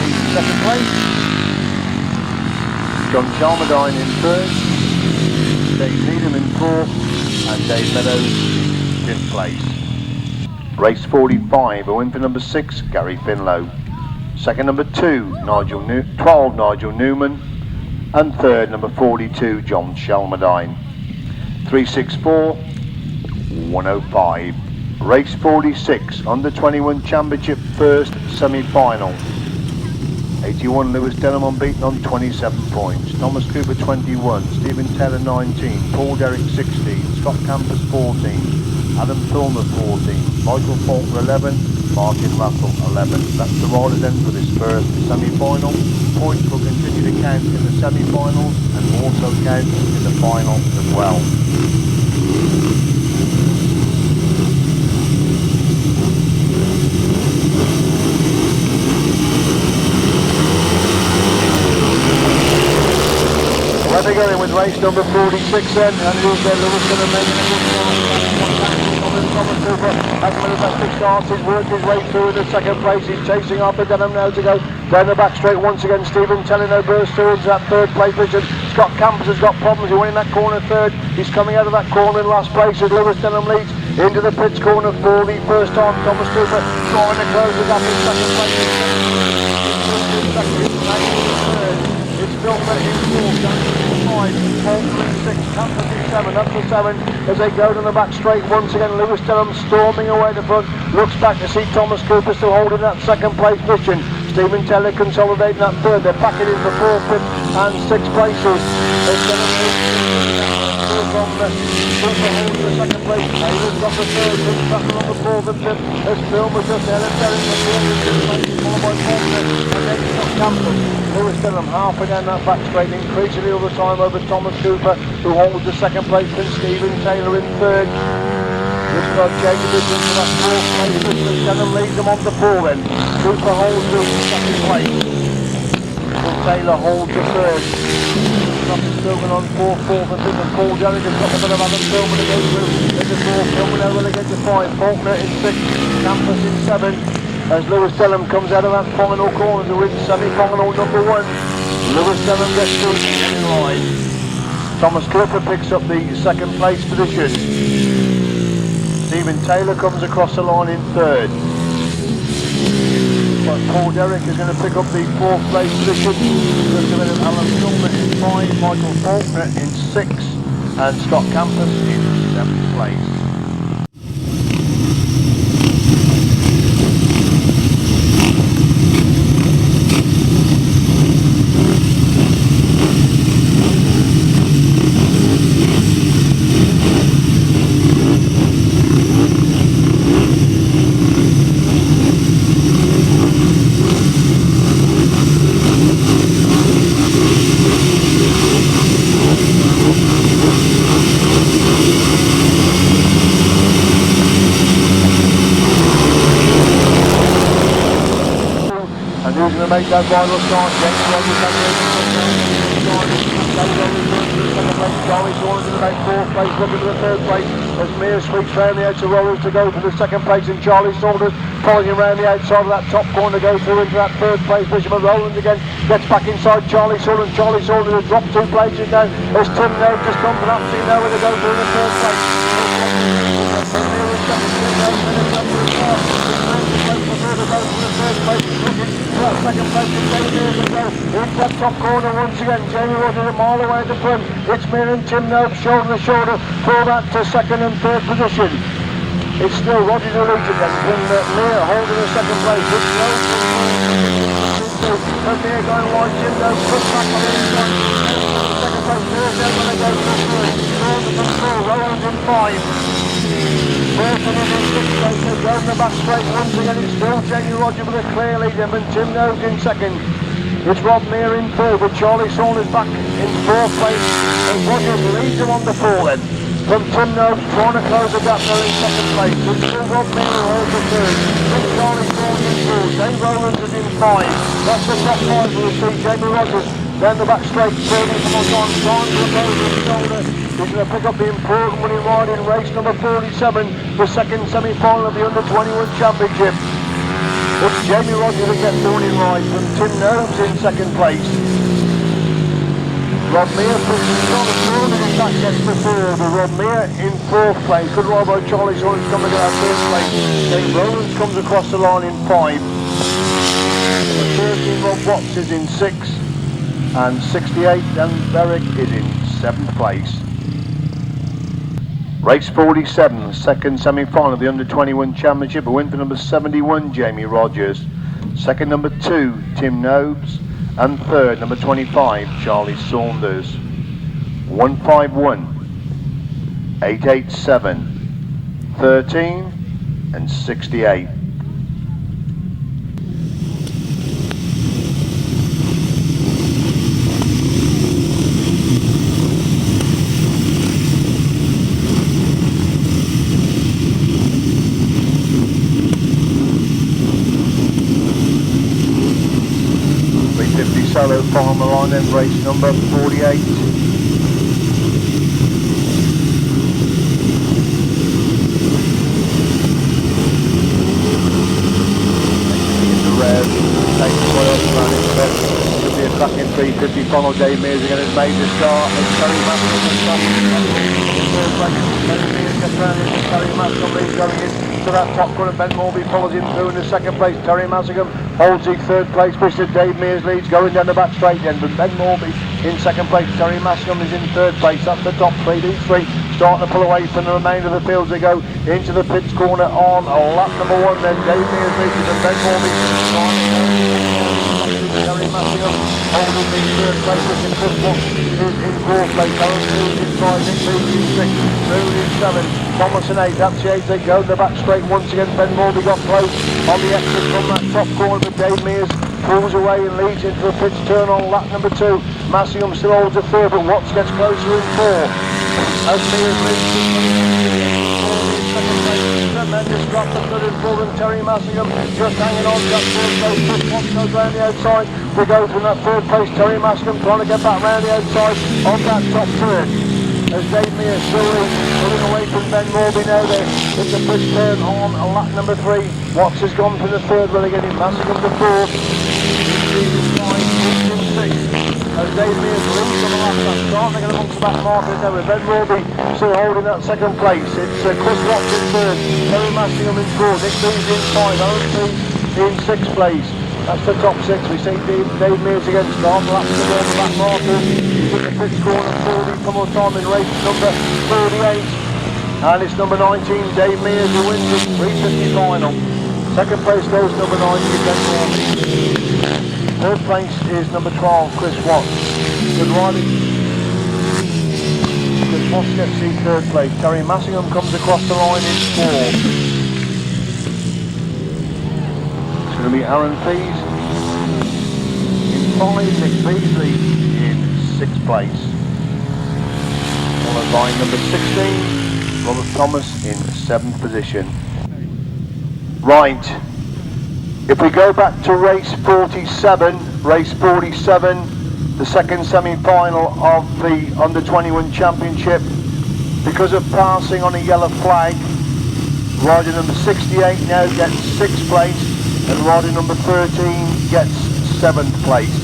in 2nd place, John Chalmerdine in 3rd, Dave Needham in 4th, and Dave Meadows in 5th place. Race 45, a win for number 6, Gary Finlow. 2nd, number 2, 12, Nigel Newman. And 3rd, number 42, John Chalmerdine. 364, 105. Race 46, under 21 championship first semi-final. 81, Lewis Denham unbeaten on 27 points. Thomas Cooper 21, Stephen Taylor 19, Paul Derrick 16, Scott Campos 14. Adam Faulkner 14, Michael Faulkner 11, Martyn Wrathall 11. That's the riders end for this first semi-final. Points will continue to count in the semi-finals and also count in the final as well. Where they going with race number 46 then, and who's there? Lewis Denham making a good start. Thomas Cooper has been a fantastic start. He's worked his way through in the 2nd place. He's chasing after Denham now to go down the back straight once again. Stephen Taylor bursts through into that 3rd place position. Scott Campos has got problems. He's winning that corner 3rd. He's coming out of that corner in last place as Lewis Denham leads into the pits corner for the first time. Thomas Cooper trying to close the gap in 2nd place. It's Phil Bennett in 4th, Daniel in 5, Faulkner in 6, Campos in 7, up to 7 as they go to the back straight once again. Lewis Denham storming away the front, looks back to see Thomas Cooper still holding that 2nd place position. Stephen Taylor consolidating that 3rd, they're packing in for 4th, 5th and 6th places. From the second place, Taylor's got the 3rd, Luke's back on the 4th and 5th as Phil was just ahead of Derrick in the 4th place, followed by Faulkner and then Scott Campos. Lewis Denham halfway down that back straight, increasingly all the time over Thomas Cooper, who holds the 2nd place, and Stephen Taylor in 3rd. This guy changes into that 4th place, and Denham leads them on to 4 then. Cooper holds the 2nd place, and Taylor holds the 3rd. Sturgeon on 4th, 4th and 5th, and Paul Derrick has got a bit of Adam Tillman to go through into 4th, Tillman now relegate to 5, Faulkner in 6th, Campos in 7th, as Lewis Denham comes out of that final corner to reach semi-final number 1. Lewis Denham gets through in line. Thomas Cooper picks up the 2nd place position. Stephen Taylor comes across the line in 3rd. But Paul Derrick is going to pick up the 4th place position. Just a minute, Alan Tillman in 5, Michael Faulkner in 6, and Scott Campos in 7th place. that vital start. Jamie Rodgers Charlie Saunders in about 4th place, looking for the 3rd place as Mear sweeps round the outer rollers to go for the 2nd place, and Charlie Saunders following around the outside of that top corner to go through into that 3rd place position. But Roland again gets back inside Charlie Saunders. Charlie Saunders has dropped 2 places now as Tim Nobes just comes from absolutely nowhere to go through the 3rd place. Second place from Mears as well. Into that top corner once again. Jamie Rodgers a mile away at the front. It's Mear and Tim Nobes shoulder to shoulder for that to 2nd and 3rd position. It's still Rodgers who leads again. Mear holding the 2nd place. It's Nobes and Mear going wide. Tim Nobes puts back on the inside. 2nd place. Mear's now going to go for the 3rd. Saunders and 4. Roland in 5. Martyn in 6th place, so down the back straight once again. It's still Jamie Rodgers with a clear lead, and Tim Nobes in 2nd. It's Rob Mear in 3rd, but Charlie Saunders back in 4th place, and Rodgers leads him on the 4 then. From Tim Nobes trying to close the gap there in 2nd place. It's still Rob Mear who holds the 3rd. It's Charlie Saunders in 4th. Dave Rowlands is in 5. That's the top 5 we'll see. Jamie Rodgers down the back straight, turning from on, trying to close his shoulder. He's going to pick up the important winning ride in race number 47, the 2nd semi-final of the Under-21 Championship. It's Jamie Rodgers who gets the winning ride from Tim Nobes in 2nd place. Rob Mear pushes on the 3rd, and that gets the 3rd. Rob Mear in 4th place. Good ride by Charlie Saunders coming out 1st place. Dave Rowlands comes across the line in 5. Number 13, Rob Watts is in 6. And 68, Dan Berwick is in 7th place. Race 47, 2nd semi-final of the Under-21 Championship. A win for number 71, Jamie Rodgers. 2nd, number 2, Tim Nobes. And 3rd, number 25, Charlie Saunders. 151, 887, 13, and 68. Solo farm line then race number 48. In the red, takes the way up and should be a cracking 350 follow. Dave Mears again has made the start. It's Terry Mascom in the top. Terry Mascom leads going in to that top corner. Ben Morbey follows him through in the 2nd place. Terry Mascom holds the 3rd place position. Dave Mears leads going down the back straight then, but Ben Morbey in 2nd place. Terry Mascom is in 3rd place. That's the top 3. These 3 starting to pull away from the remainder of the fields. They go into the pits corner on lap number 1 then. Dave Mears leads and Ben Morbey Terry Mascom holding the 3rd place position. Chris Watts is in 4th place. Harland Cook is 5. Nick Leigh in 6. Moon in 7. Thomas in 8. That's the 8. They go in the back straight once again. Ben Morbey got close on the exit from that top corner, but Dave Mears pulls away and leads into the pitch turn on lap number 2. Massingham still holds a 3rd, but Watts gets closer in 4. As Mears leads tremendous drop to 3rd and 4th, and Terry Massingham just hanging on to that 3rd place. Chris Watts goes round the outside to go from that 3rd place. Terry Massingham trying to get back round the outside on that top 3rd. As Dave Mears slowly pulling away from Ben Morbey now there. It's a push turn on lap number 3. Watts has gone for the 3rd relegating. Massingham to 4th. As Dave Mears leads on the lap, that's starting to get amongst the back markers now with Ben Morbey still holding that 2nd place. It's Chris Watts in 3rd, Terry Massingham in 4th, Nick Lee's in 5, Harland Cook in 6th place. That's the top 6. We see Dave Mears again start the laps on the back markers. He's in the pitch corner 40 for more time in race number 48. And it's number 19, Dave Mears, who wins the 350 final. 2nd place goes number 19, Ben Morbey. 3rd place is number 12, Chris Watts. Good riding. Chris Watts gets the 3rd place. Terry Massingham comes across the line in 4th. It's going to be Aaron Pease in 5, Nick Beasley in 6th place. Followed by number 16, Robert Thomas in 7th position. Right. If we go back to race 47, the second semi-final of the Under-21 Championship, because of passing on a yellow flag, rider number 68 now gets 6th place, and rider number 13 gets 7th place.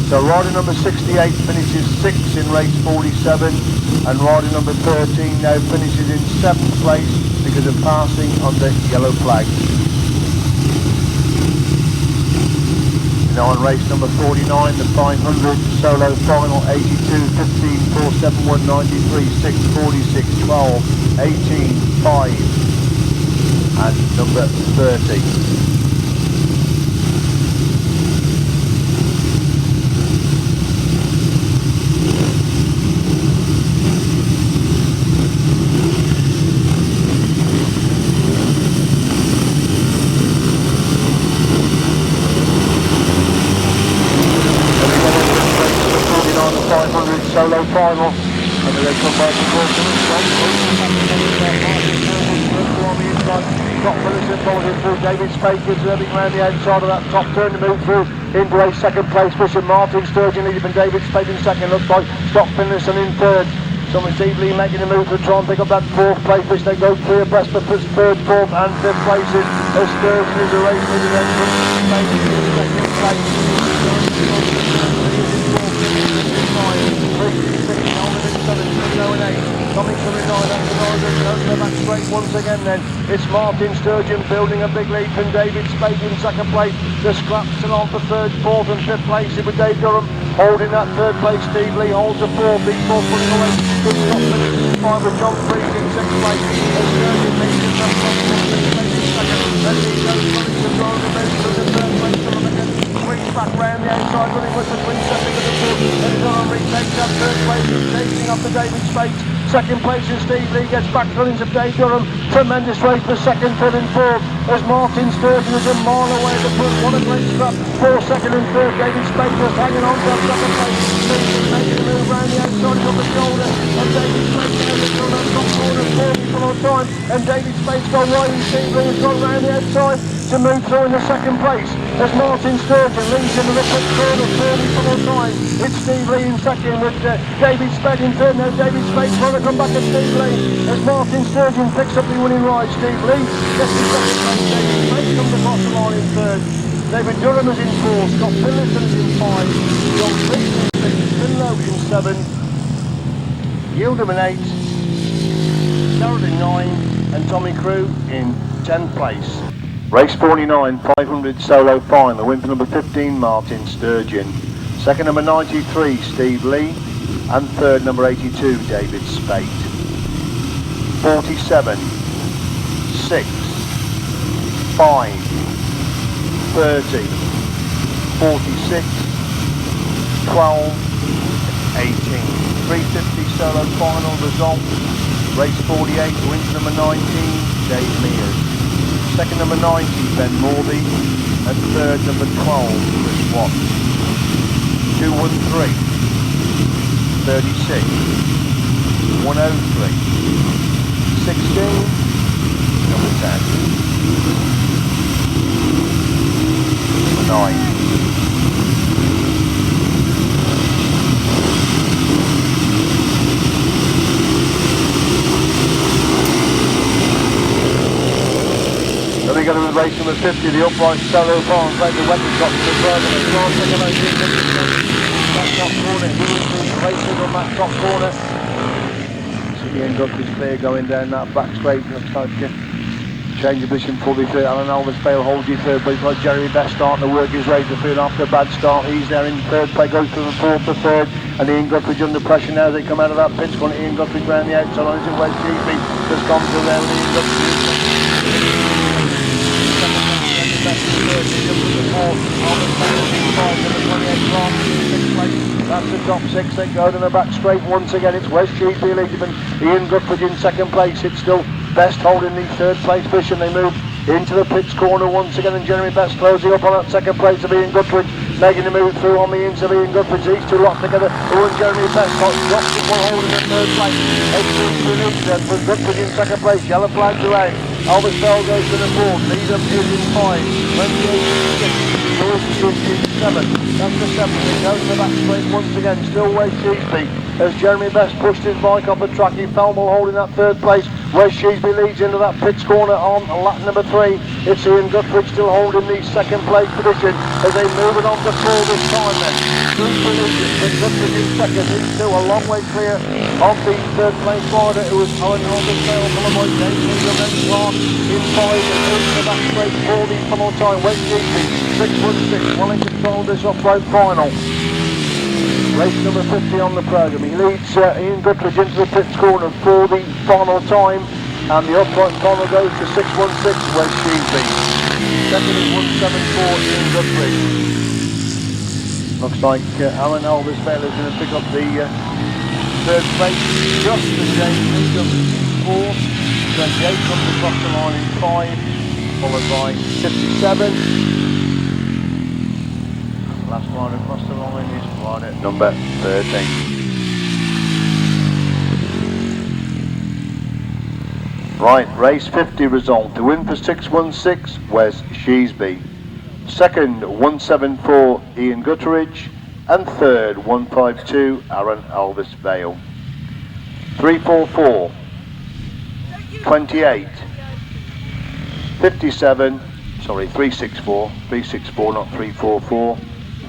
So rider number 68 finishes 6th in race 47, and rider number 13 now finishes in 7th place because of passing on the yellow flag. Now on race number 49, the 500 solo final, 82, 15, 4, 7, 1, 93, 6, 46, 12, 18, 5, and number 30. Solo final, and then they come back and go to the front. Got Millicent following through. David Speight gives everything around the outside of that top turn to move through into a second place position. Martyn, Sturgeon leading from David Speight in second. Looks like Scott Finlayson in third. Someone Leigh making a move to try and pick up that 4th place, which they go clear abreast for 3rd, 4th and 5th places. As Sturgeon is a race leading then from Speight in second place. Coming to the 9 after Rory back straight once again then. It's Martyn, Sturgeon building a big lead from David Speight in second place. The scraps still on for 3rd, 4th and 5th place with Dave Durham holding that 3rd place. Steve Leigh holds a 4th, big 4th putting away. Good stop finish in 5 with John Freeze in 6th place. As Sturgeon leads in 7th place in second. And he goes running to Rory Carveill in 3rd place. Freeze back round the outside running with the 3 stepping to the 4th. And Durham retakes that 3rd place, chasing up to David Speight. Second place is Steve Leigh, gets back runnings of Dave Durham. Tremendous race for 2nd, 3rd and 4th. As Martyn, Sturgeon is a mile away at the front. What a great scrap for 2nd and 3rd. David Speight just hanging on to that 2nd place. Sturgeon making a move round the outside on the shoulder. And David Speight now gets on that top corner for more time. And David Speight's gone wide and Steve Leigh has gone round the outside to move through in the 2nd place. As Martyn, Sturgeon leads into the 5th corner, 30 for more time. It's Steve Leigh in 2nd with David Speight in 3rd. Now David Speight's trying to come back at Steve Leigh as Martyn, Sturgeon picks up the winning ride. Steve Leigh gets in 2nd place. David Speight comes across the line in 3rd. David Durham is in 4th. Scott Finlayson is in 5. John Freeze in 6. Finlow in 7. Yildirim in 8. Darrell in 9. And Tommy Crew in 10th place. Race 49, 500 solo final. Win for number 15, Martyn, Sturgeon. 2nd, number 93, Steve Leigh. And 3rd, number 82, David Speight. 47, 6, 5, 30, 46, 12, 18. 350 solo final result. Race 48, wins number 19, Dave Mears. 2nd, number 90, Ben Morbey. And 3rd, number 12, Chris Watts. 213, 36, 103, 16, number 10, 9. Then we go to race number 50, the upright solo farm, played the weapon top to the further, and John taking over that top corner. He was racing on that top corner. See the end up is clear going down that back straight. Change of position for the third. Alan Alversdale holds you third, but he's got Jeremy Best starting to work his way to third after a bad start. He's there in third play, goes from the 4th to 3rd, and Ian Gutteridge under pressure now as they come out of that pit's going to Ian Gutteridge round the outside on his way cheaply. Just gone to there with Ian Gutteridge. That's the top 6. They go to the back straight once again. It's West Sheepy leading Ian Gutteridge in 2nd place. It's still Best holding the 3rd place position. They move into the pits corner once again, and Jeremy Best closing up on that 2nd place of Ian Gutteridge, making the move through on the inside of Ian Gutteridge. These two locked together. Oh, and Jeremy Best got dropped in one holding in 3rd place. 18 minutes for Gutteridge in 2nd place. Yellow flags away. Albert Bell goes to the 4. Needham is in 5. 28 is 6. Lewis is in 7. That's the 7. He goes to the back straight once again. Still Wes Sheesby. As Jeremy Best pushed his bike off the track, he fell while holding that 3rd place. Wes Sheesby leads into that pits corner on lap number 3. It's Ian Gutteridge still holding the 2nd place position as they move it on to 4 this time then. Gutteridge in 2nd. He's still a long way clear of the 3rd place rider who was Harland Cook, followed by James Rodgers and Clark in 5 and moves to the back straight for the final time. Wes Sheesby 6-1-6, well in control of this off-road final. Race number 50 on the programme. He leads Ian Gutteridge into the pits corner for the final time, and the upright final goes to 6-1-6 Wes Sheesby. Second is 1-7-4 Ian Gutteridge. Looks like Alan Elvis Bell is going to pick up the 3rd place just as James Needham 4. 28 comes across the line in 5, followed by 57. Last rider across the line is rider number 13. Right, race 50 result. The win for 6-1-6, Wes Sheesby. Second, 1-7-4, Ian Gutteridge. And third, 1-5-2, Aaron Elvis Vale. 3-4-4, 28, 57, sorry, 3-6-4, 3-6-4, not 3-4-4.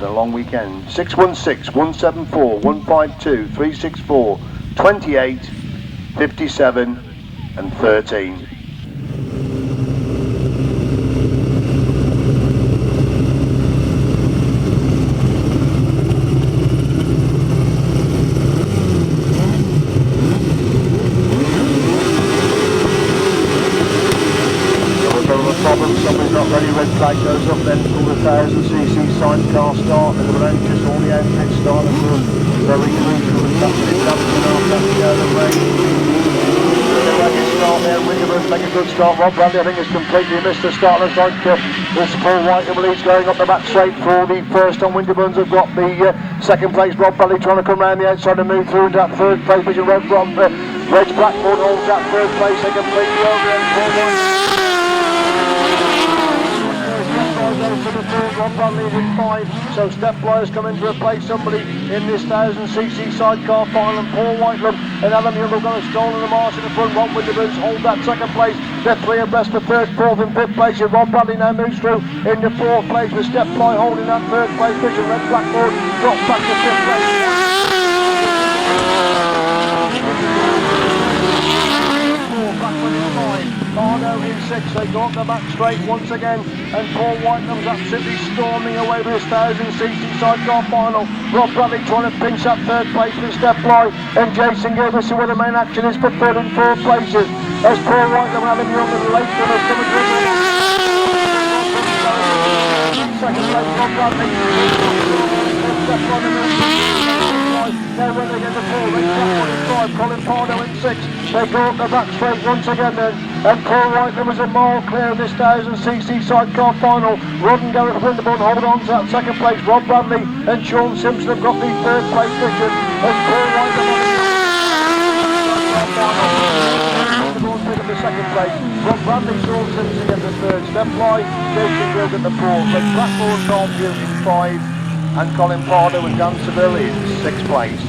A long weekend. 6-1-6, 1-7-4, 1-5-2, 3-6-4, 28, 57 and 13. Somebody's not ready, red flag goes up then for the 1000cc sidecar start, and the anxious all the outfits start and run very crucial and Saturday jumping off that the rain. Like a start there, Winterburn make a good start. Rob Bradley I think has completely missed the start. Looks like this Paul Whitaker, he's going up the back straight for the first on. Winterburn's have got the 2nd place. Rob Bradley trying to come round the outside and move through into that 3rd place vision. Reg Blackmore holds that 3rd place. They completely over and Paul Whitaker. Rob Bradley is in 5, so Steph Flyers come in to replace somebody in this 1000cc sidecar final, and Paul Whiteland and Adam Young have got a stolen the march in the front. One Winterburn's hold that 2nd place. They're 3 abreast for 3rd, 4th and 5th place. Rob Bradley now moves through into 4th place with Steph Fly holding that 3rd place. Bishop Red Blackboard drops back to 5th place. Pardo in 6, they go up the back straight once again, and Paul Whiteham's absolutely storming away with his 1000cc sidecar final. Rob Bradley trying to pinch that 3rd place with Steph Fly, and Jason Gill. This is where the main action is for 3rd and 4th places, as Paul Whiteham and Adam Young and late for us coming through. 2nd place Rob Bradley. Steph Fly now when they get the 4, they track 1 in 5, Colin Pardo in 6. They go up the back straight once again then, and Paul Whiteman was a mile clear of this 1000cc sidecar final. Rod and Gareth Winterburn hold on to that 2nd place. Rob Bradley and Sean Simpson have got the 3rd place position, as Paul Whiteman pick up the 2nd place. Rob Bradley, Sean Simpson get the 3rd. Steph Fly, Jason Gill get the 4th. But Blackmore and Tom Hughes in 5. And Colin Pardo and Dan Seville in 6th place.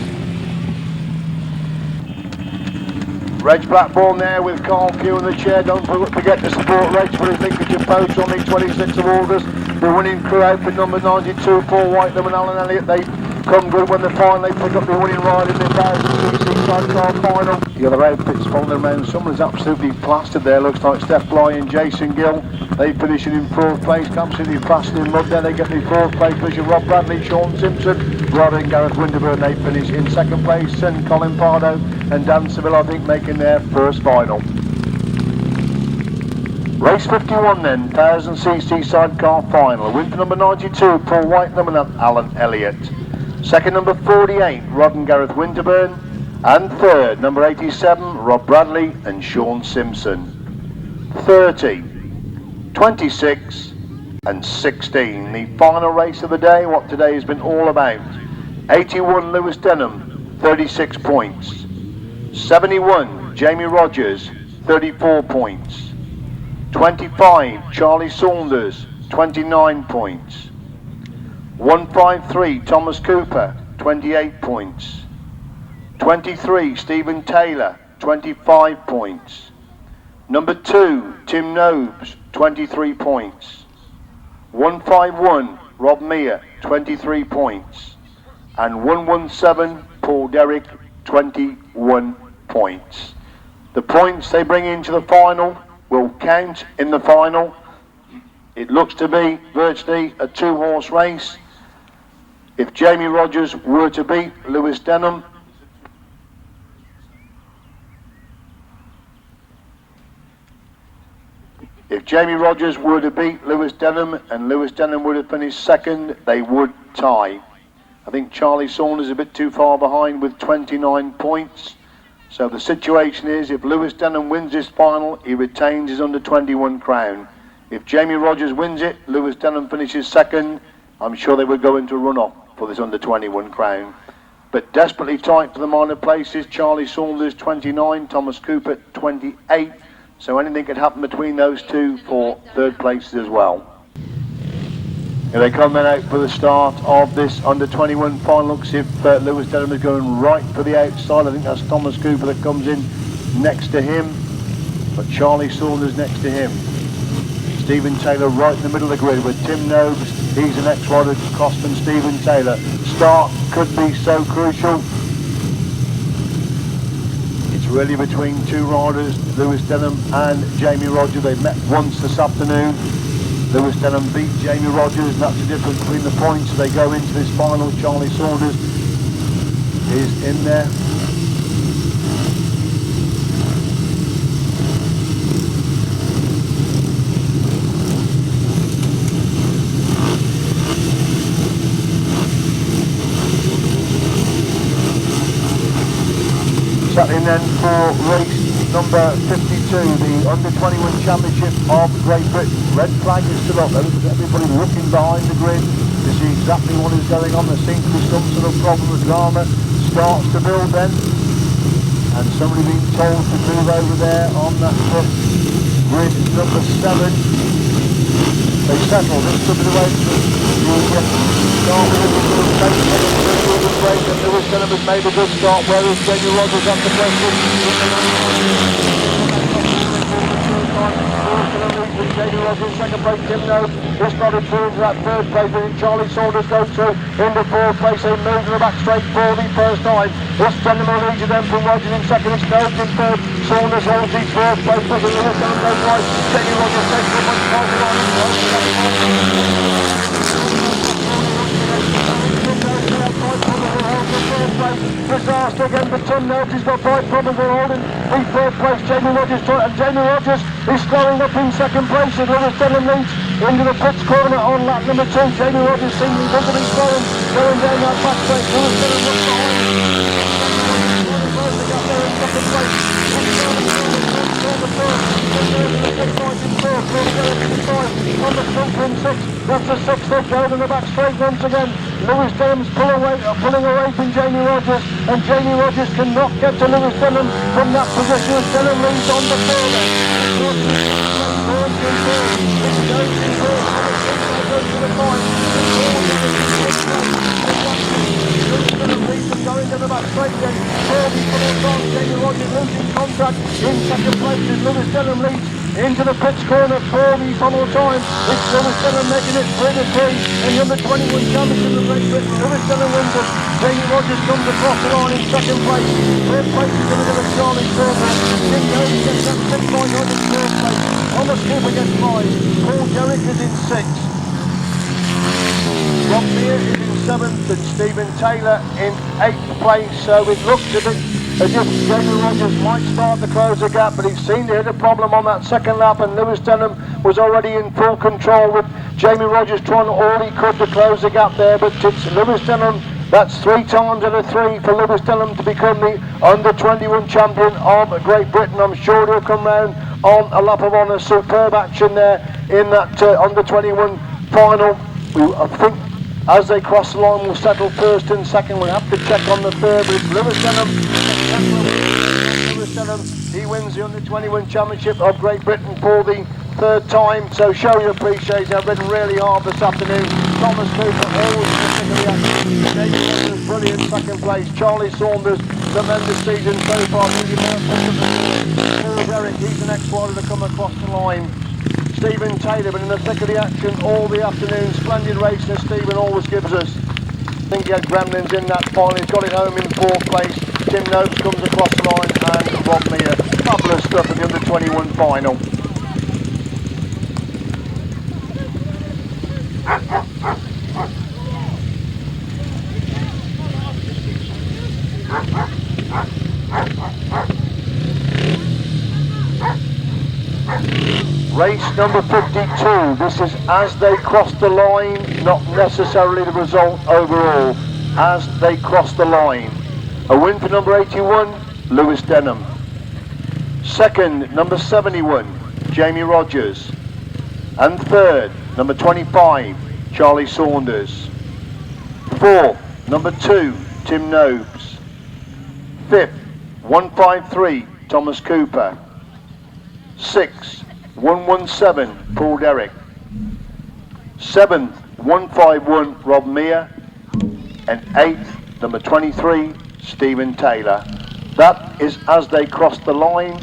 Reg Blackburn there with Carl Pugh in the chair. Don't forget to support Reg for his Lincolnshire Post on the 26th of August. The winning crew outfit number 92, Paul Whitelam and Alan Elliott. They come good when they finally pick up the winning ride in the 1000cc sidecar final. The other outfits following around. Someone's absolutely plastered there. Looks like Steph Fly and Jason Gill. They finish in 4th place. Absolutely plastered in mud there. They get the 4th place position. Rob Bradley, Sean Simpson, Rod and Gareth Winterburn. They finish in 2nd place. And Colin Pardo and Dan Seville, I think, making their 1st final. Race 51 then, 1000cc sidecar final. Win for number 92, Paul Whitelam and Alan Elliott. 2nd, number 48, Rod and Gareth Winterburn. And 3rd, number 87, Rob Bradley and Sean Simpson. 30, 26 and 16. The final race of the day, what today has been all about. 81, Lewis Denham, 36 points. 71, Jamie Rodgers, 34 points. 25, Charlie Saunders, 29 points. 153, Thomas Cooper, 28 points. 23, Stephen Taylor, 25 points. Number 2, Tim Nobes, 23 points. 151, Rob Mear, 23 points. And 117, Paul Derrick, 21 points. The points they bring into the final will count in the final. It looks to be virtually a 2-horse race. If Jamie Rodgers were to beat Lewis Denham, if Jamie Rodgers were to beat Lewis Denham and Lewis Denham would have finished second, they would tie. I think Charlie Saunders is a bit too far behind with 29 points. So the situation is, if Lewis Denham wins this final, he retains his under-21 crown. If Jamie Rodgers wins it, Lewis Denham finishes second, I'm sure they would go into a run-off for this under-21 crown. But desperately tight for the minor places. Charlie Saunders 29, Thomas Cooper 28. So anything could happen between those two for third places as well. Here they come then out for the start of this under-21 final. Looks if Lewis Denham is going right for the outside. I think that's Thomas Cooper that comes in next to him. But Charlie Saunders next to him. Stephen Taylor right in the middle of the grid with Tim Nobes. He's the next rider across from Stephen Taylor. Start could be so crucial. It's really between two riders, Lewis Denham and Jamie Rodgers. They've met once this afternoon. Lewis Denham beat Jamie Rodgers, and that's the difference between the points as they go into this final. Charlie Saunders is in there. Settling then for race number 52, the under-21 championship of Great Britain. Red flag is still up there. Everybody looking behind the grid to see exactly what is going on. There seems to be some sort of problem. The drama starts to build then, and somebody being told to move over there on that grid number 7. They settle. This could be the way to Lewis Denham has made a good start. Where is Jamie Rodgers at the pressure? Jamie Rodgers second place. Tim Nobes is slotted through into that third place. And Charlie Saunders goes through into fourth place. They move to the back straight for the first time. It's Denham will lead you then from Rodgers in second. It's Nobes in third. Saunders holds his fourth place. Lewis Denham goes right. Jamie Rodgers takes the much farther on. Disaster again for Tim Nobes. He's got bright problems with holding the third place. Jamie Rodgers is slowing up in second place. And Lewis Denham leads into the pits corner on lap number 2. Jamie Rodgers seems visibly slowing, going down that back straight. Lewis Denham looks behind. Second place. On the front from 6. That's the 6th they go in the back straight once again. Lewis Denham's pulling away from Jamie Rodgers, and Jamie Rodgers cannot get to Lewis Denham from that position as Denham leads on the further. Going to the back straight then. Jamie Rodgers losing contact in second place as Lewis Denham leads into the pits corner for the final time. It's Lewis Denham making it 3-3 in the under-21 championship of Great Britain. Lewis Denham wins it. Jamie Rodgers comes across the line in second place. Third place is going to go to Charlie Saunders. Tim Nobes gets that 6 point on in third place. Thomas Cooper gets 5. Paul Derrick is in 6th. Rob Mear is in 7th and Stephen Taylor in 8th place. So it looks a bit as if Jamie Rodgers might start to close the gap, but he seemed to hit a problem on that second lap, and Lewis Denham was already in full control with Jamie Rodgers trying all he could to close the gap there. But it's Lewis Denham, that's 3 times out of 3 for Lewis Denham to become the under-21 champion of Great Britain. I'm sure he'll come round on a lap of honour. Superb action there in that under-21 final. I think as they cross the line, we'll settle first and second. We'll have to check on the third, but it's Lewis Denham. Lewis Denham, he wins the under-21 championship of Great Britain for the third time, so show your appreciation. I've ridden really hard this afternoon. Thomas Cooper always in the thick of the action. Jamie Rodgers, brilliant second place. Charlie Saunders, tremendous season so far. Paul Derrick, he's the next one to come across the line. Stephen Taylor, but in the thick of the action all the afternoon. Splendid racing as Stephen always gives us. I think he had Gremlins in that final. He's got it home in fourth place. Tim Nobes comes across the line and Rob Mear. Fabulous stuff in the under 21 final. Race number 52, this is as they cross the line, not necessarily the result overall, as they cross the line. A win for number 81, Lewis Denham. Second, number 71, Jamie Rodgers. And third, number 25, Charlie Saunders. Fourth, number 2, Tim Nobes. Fifth, 153, Thomas Cooper. Sixth, 117, Paul Derrick. Seventh, 151, Rob Mear. And eighth, number 23, Stephen Taylor. That is as they cross the line.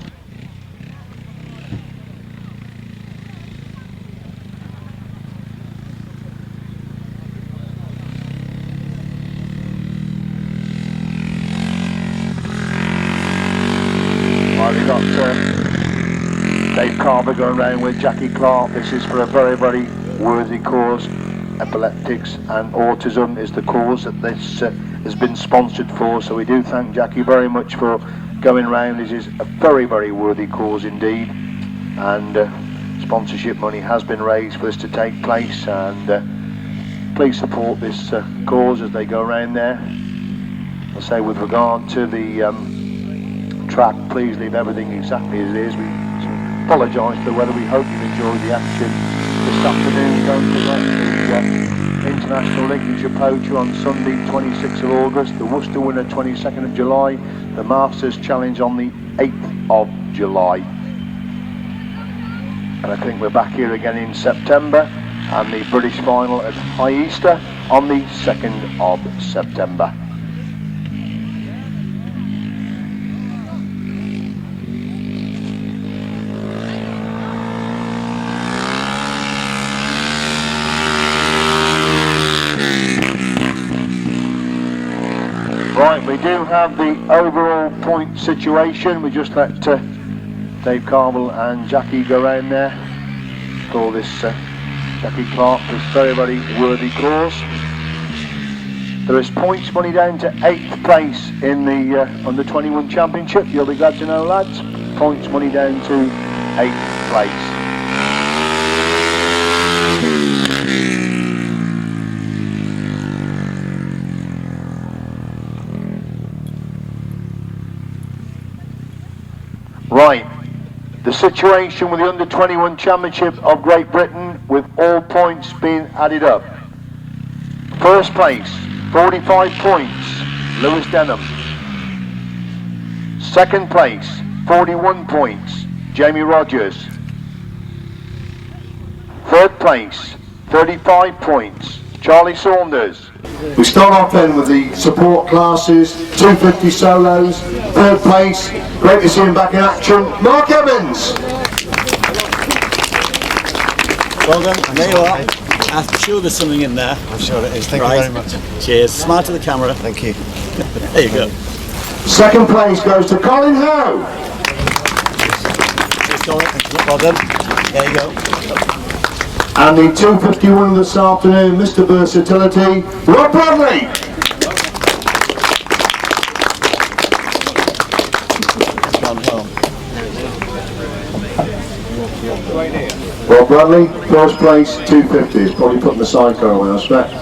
We've got Dave Carver going around with Jackie Clark. This is for a very, very worthy cause. Epileptics and autism is the cause that this has been sponsored for, so we do thank Jackie very much for going round. This is a very, very worthy cause indeed, and sponsorship money has been raised for this to take place, and please support this cause as they go around there. I'll say with regard to the track, please leave everything exactly as it is. We apologise for the weather. We hope you've enjoyed the action this afternoon. Don't forget the International Lincolnshire Poacher on Sunday 26th of August, the Worcester winner 22nd of July, the Masters Challenge on the 8th of July. And I think we're back here again in September, and the British final at High Easter on the 2nd of September. Right, we do have the overall point situation. We just let Dave Carveill and Jackie go around there for this Jackie Clark, this very, very worthy cause. There is points money down to 8th place in the under 21 championship. You'll be glad to know, lads. Points money down to 8th place. Right, the situation with the under 21 championship of Great Britain, with all points being added up. First place, 45 points, Lewis Denham. Second place, 41 points, Jamie Rodgers. Third place, 35 points, Charlie Saunders. We start off then with the support classes, 250 solos, third place, great to see him back in action, Mark Evans. Well done, and there you are. I'm sure there's something in there. I'm sure it is, thank you very much. Cheers, smile to the camera. Thank you. There you go. Second place goes to Colin Howe. Cheers, Colin. Well done. There you go. And the 251 this afternoon, Mr. Versatility, Rob Bradley. Rob Bradley, first place, 250. He's probably putting the psycho in, I suspect.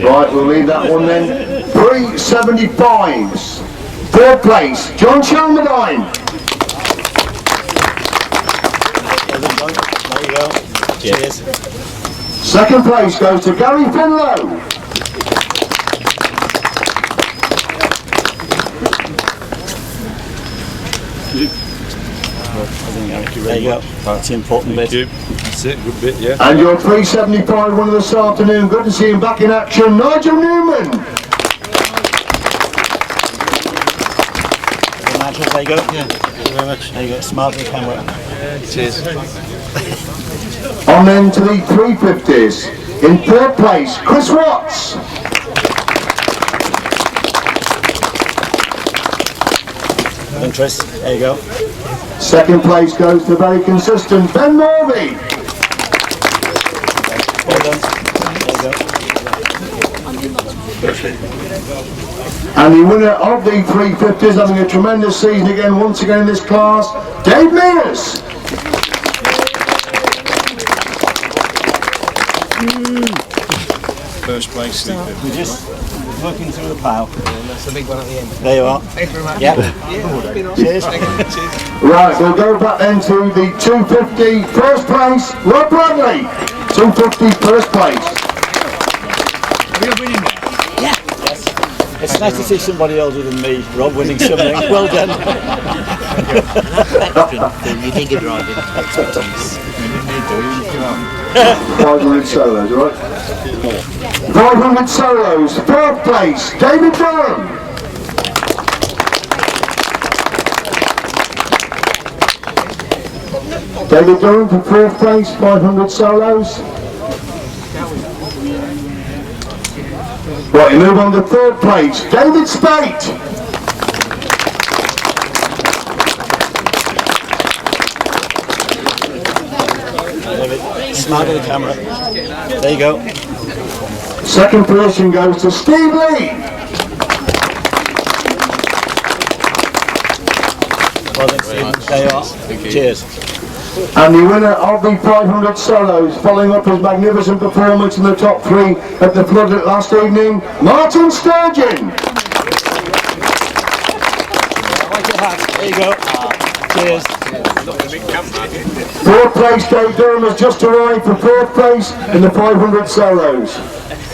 Right, we'll leave that one then. 375s. Third place, John Shalmadine. There you go. Cheers. Second place goes to Gary Finlow. There you go. That's the important bit. That's it, good bit, yeah. And your 375 winner this afternoon. Good to see him back in action, Nigel Newman. Nigel, there you go. Yeah. Thank you very much. There you go. Smart with the camera. Cheers. On then to the 350s. In third place, Chris Watts. Interest. There you go. Second place goes to very consistent Ben Morbey. Well done. There you go. And the winner of the 350s, having a tremendous season again, once again in this class, Dave Mears. First place, Steve. We're just working through the pile. That's the big one at the end. There you are. Thank you very much. Yeah. Cheers. Right, we'll go back then to the 250 first place, Rob Bradley. 250 first place. Yes. It's nice to see somebody older than me, Rob, winning something. Well done. You think you're driving. 500 solos, right? 500 solos, fourth place, David Durham. David Durham for fourth place, 500 solos. Right, you move on to third place, David Speight. Smart with the camera. There you go. Second position goes to Steve Leigh. Well done, Steve. There you are. Cheers. And the winner of the 500 solos, following up his magnificent performance in the top three at the flood last evening, Martyn Sturgeon. There you go. Cheers. Fourth place, Dave Durham has just arrived for fourth place in the 500 solos.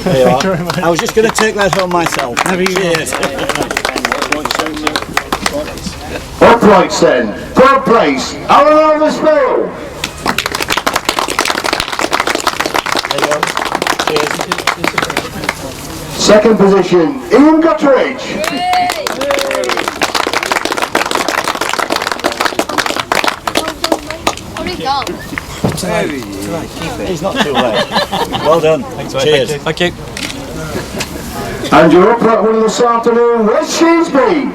There you are. I was just going to take that home myself. Cheers. Uprights then. Third place, Alan Overspill. There you go. Cheers. Second position, Ian Gutteridge. He's not too late. Well done. Thanks, cheers. Thank you. And your upright winner this afternoon, Wes Sheensby.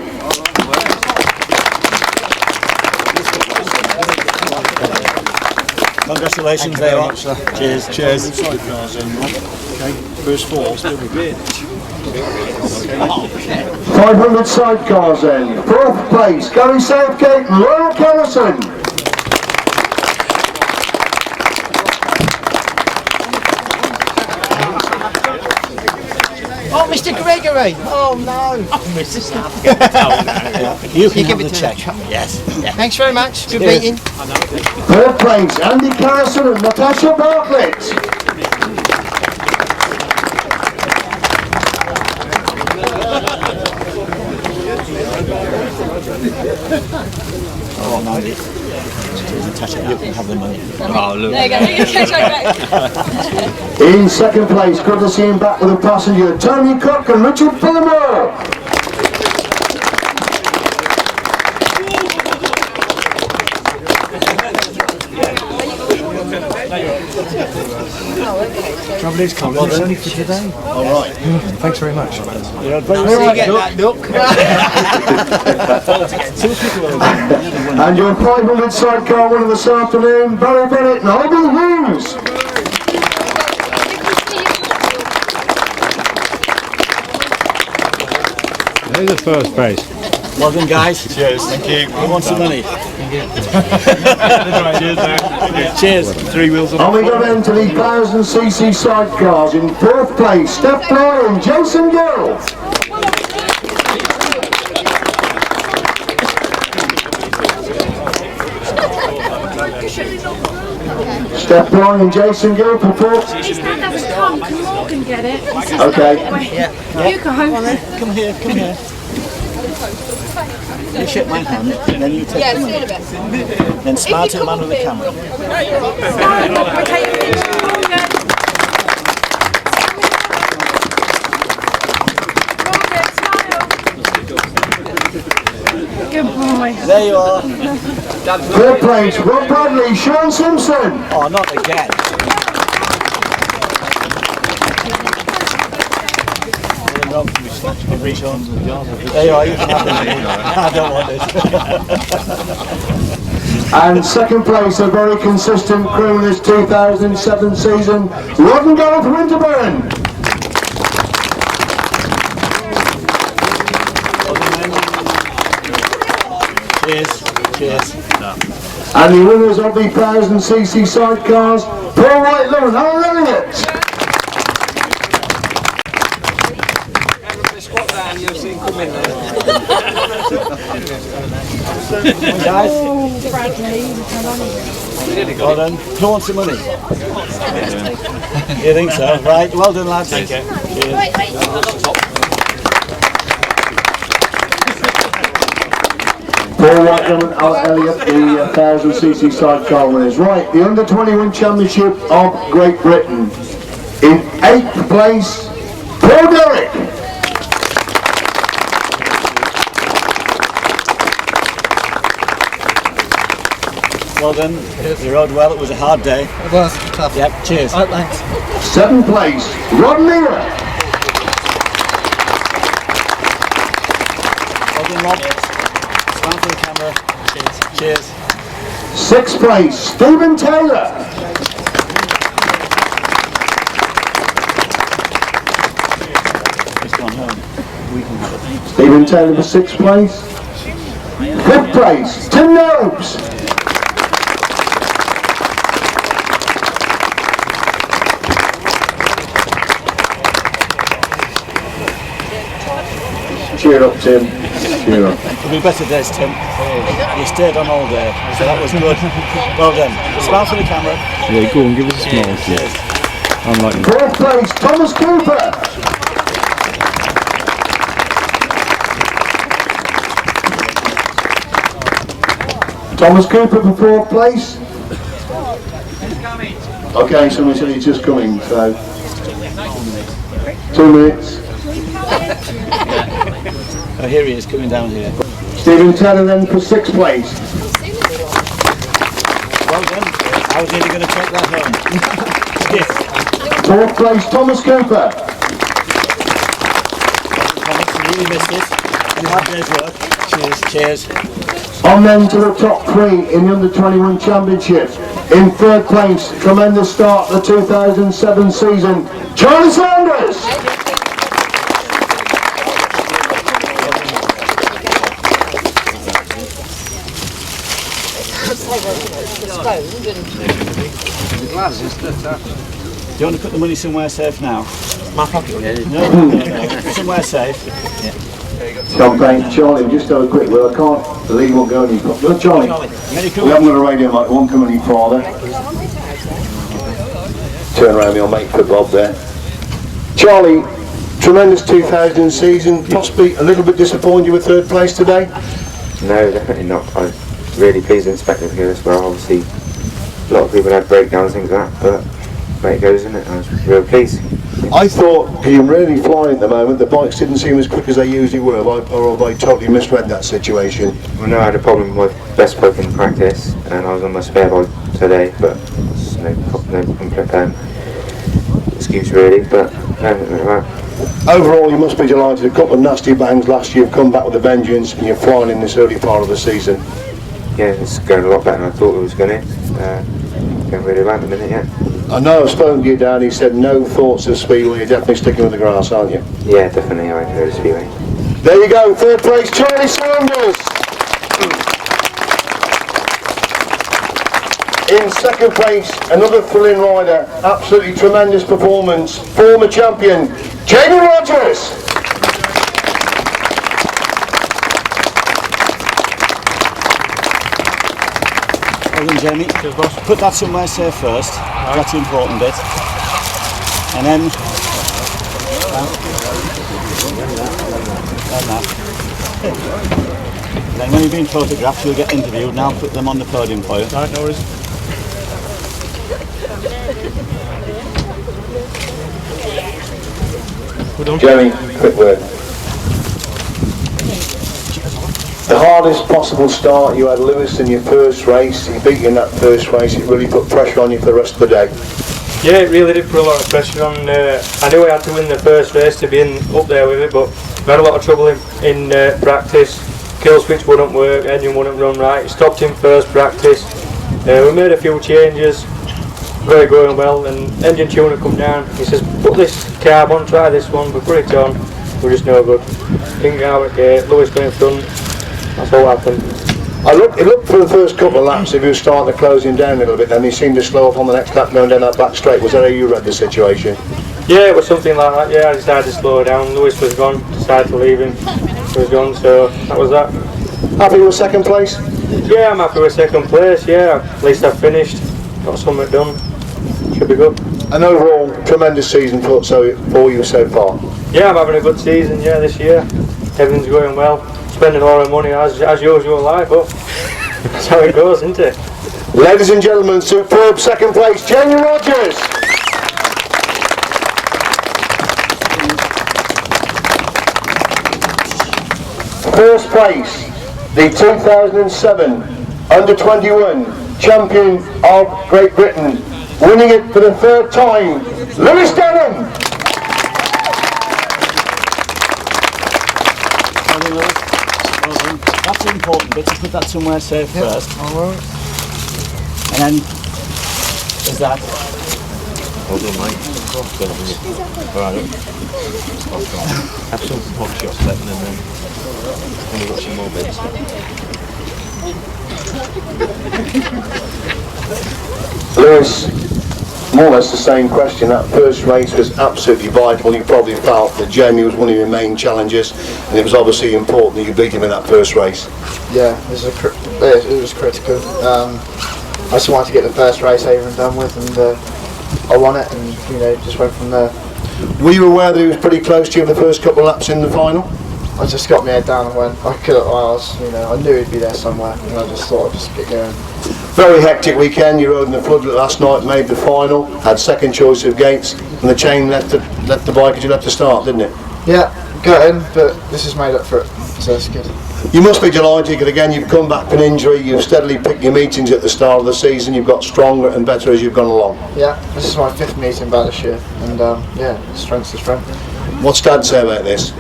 Congratulations, there you are. Cheers. Cheers. First four. 500 sidecars then. Fourth place, Gary Southgate and Rory Carveill. Oh, Mr. Gregory! Oh no! Mr. Staff. You can give it the check. Yes. Yeah. Thanks very much. Good meeting. Third place, Andy Carson and Natasha Bartlett. Oh, Mandy. Natasha, you can have the money. Oh, look. There you go. You can go back. In second place, good to see him back with a passenger, Tony Cook and Richard Fillimore. Trouble is, Colin, it's only for today. All right. Thanks very much. You're very Get that duck. And your 500 sidecar winner this afternoon, Barry Bennett and Albie Hughes. There's the first place. Well done, guys. Cheers. Thank you. Who wants some money? Cheers. 3 wheels on. And we go then to the 1000cc sidecars. In fourth place, Steph Flyer and Jason Gill. Steph Flyer and Jason Gill for fourth. His dad hasn't come. Can Morgan get it? Okay. You go home. Come here, come here. You shake my hand, and then you take Yeah, the let's do money. it a bit. Then smile to the man with the camera. We're taking a picture. Good boy. There you are. Third place, Rob Bradley, Sean Simpson. Oh, not again. There you are, you can have it. I don't want it. And second place, a very consistent crew in this 2007 season, Rod and Gareth Winterburn. Cheers. Cheers. And the winners of the 1000cc sidecars, Paul Whitaker and Harland Elliott. Guys, well done. Who wants the money? You think so? Right, well done lads. Thank you. Cheers. Paul Whitaker and Harland Elliott, the 1000cc sidecar winners. Right, the under 21 championship of Great Britain. In 8th place, Paul Derrick. Well done. You rode well, it was a hard day. It was tough. Yep, cheers. Right, thanks. 7th place, Rod Mear. Well done, Rob. Smile for the camera. Cheers. Cheers. 6th place, Stephen Taylor. He's gone home. We can have it. Stephen Taylor for 6th place. 5th place, Tim Nobes. Cheer up, Tim. Cheer up. It'll be better days, Tim. You stayed on all day, so that was good. Well done. Smile for the camera. Yeah, go on, give us a smile, please. Unlike you. 4th place, Thomas Cooper. Thomas Cooper for 4th place. Okay, someone said he's just coming, so 2 minutes. Oh, here he is, coming down here. Stephen Taylor then for 6th place. Well done. I was nearly going to take that home. Yes. 4th place, Thomas Cooper. Thomas, you really missed it. You had day's work. Cheers. Cheers. On then to the top 3 in the under 21 championship. In 3rd place, tremendous start to the 2007 season, Charlie Saunders. Do you want to put the money somewhere safe now? My pocket. No. Somewhere safe. Champagne, Charlie, just have a quick word. I can't believe won't go any further. Look, Charlie, we haven't got a radio mic, won't come any farther. Turn around, your mate for Bob there. Charlie, tremendous 2000 season, possibly a little bit disappointed with 3rd place today? No, definitely not. I was really pleased and spectacular here as well. Obviously, a lot of people had breakdowns, things like that, but the way it goes, isn't it? I was real pleased. I thought, because you're really flying at the moment, the bikes didn't seem as quick as they usually were, or I totally misread that situation. Well, no, I had a problem with my best bike in practice, and I was on my spare bike today, but it's no excuse really, but no, right. Overall, you must be delighted. A couple of nasty bangs last year, you've come back with a vengeance, and you're flying in this early part of the season. Yeah, it's going a lot better than I thought it was going to. Going really well at the minute, yeah. I know I've spoken to you, Dan. He said no thoughts of Speedway. You're definitely sticking with the grass, aren't you? Yeah, definitely. I go to Speedway. There you go, 3rd place, Charlie Saunders. In 2nd place, another thrilling rider. Absolutely tremendous performance. Former champion, Jamie Rodgers. Well done, Jamie. Put that somewhere safe first. That's the important bit. And then... Then when you've been photographed, you'll get interviewed, and I'll put them on the podium for you. Right, no worries. Jamie, quick word. The hardest possible start, you had Lewis in your first race, he beat you in that first race, it really put pressure on you for the rest of the day. Yeah, it really did put a lot of pressure on. I knew I had to win the first race to be up there with it, but we had a lot of trouble in practice. Kill switch wouldn't work, engine wouldn't run right, it stopped in first practice. We made a few changes, very going well, and engine tuner come down. He says, put this carb on, try this one, but put it on, we're just no good. Didn't get out of the gate, Lewis went in front, that's all happened. It looked for the first couple of laps, if he was starting to close him down a little bit, then he seemed to slow up on the next lap going down that back straight. Was that how you read the situation? Yeah, it was something like that, yeah, I decided to slow down, Lewis was gone, decided to leave him, he was gone, so that was that. Happy with second place? Yeah, I'm happy with second place, yeah, at least I've finished, got something done, should be good. An overall tremendous season for you so far? Yeah, I'm having a good season, yeah, this year, everything's going well, spending a lot of money as usual like, but that's how it goes, isn't it? Ladies and gentlemen, superb second place, Jamie Rodgers! First place, the 2007 Under-21 champion of Great Britain, winning it for the third time, Lewis Denham! That's the important bit, to put that somewhere safe first. Alright. And then, is that? Hold on, mate. Alright. Have some pop shots left and then we've got some more bits. Lewis, more or less the same question. That first race was absolutely vital. You probably felt that Jamie was one of your main challengers, and it was obviously important that you beat him in that first race. Yeah, it was critical. I just wanted to get the first race over and done with, and I won it, and just went from there. Were you aware that he was pretty close to you in the first couple of laps in the final? I just got my head down and went. I knew he'd be there somewhere, and I just thought I'd just get going. Very hectic weekend. You rode in the floodlit last night, made the final, had second choice of gates, and the chain left the bike as you left the start, didn't it? Yeah, gutting, but this has made up for it, so it's good. You must be delighted because again you've come back from injury, you've steadily picked your meetings at the start of the season, you've got stronger and better as you've gone along. Yeah, this is my 5th meeting back this year, and strength to strength. What's Dad say about this?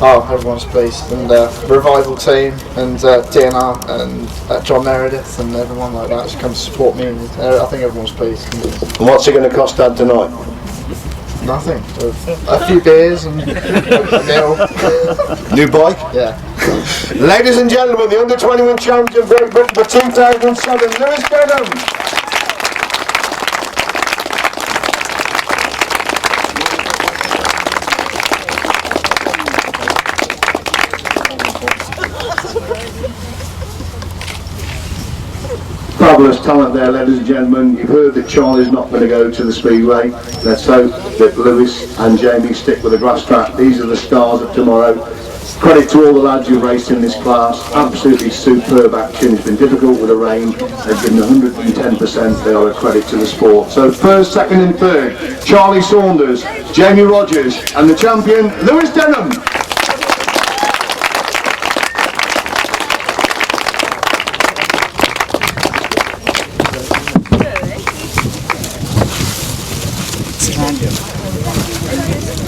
Oh, everyone's pleased, and Revival team, and DNR, and John Meredith, and everyone like that has come to support me, and I think everyone's pleased. And what's it going to cost Dad tonight? Nothing. A few beers and a meal. New bike? Yeah. Ladies and gentlemen, the Under-21 champion of Great Britain for 2007, Lewis Denham. Fabulous talent there, ladies and gentlemen. You've heard that Charlie's not going to go to the Speedway. Let's hope that Lewis and Jamie stick with the Grasstrack. These are the stars of tomorrow. Credit to all the lads who raced in this class. Absolutely superb action. It's been difficult with the rain. They've given 110%. They are a credit to the sport. So first, second and third, Charlie Saunders, Jamie Rodgers, and the champion, Lewis Denham.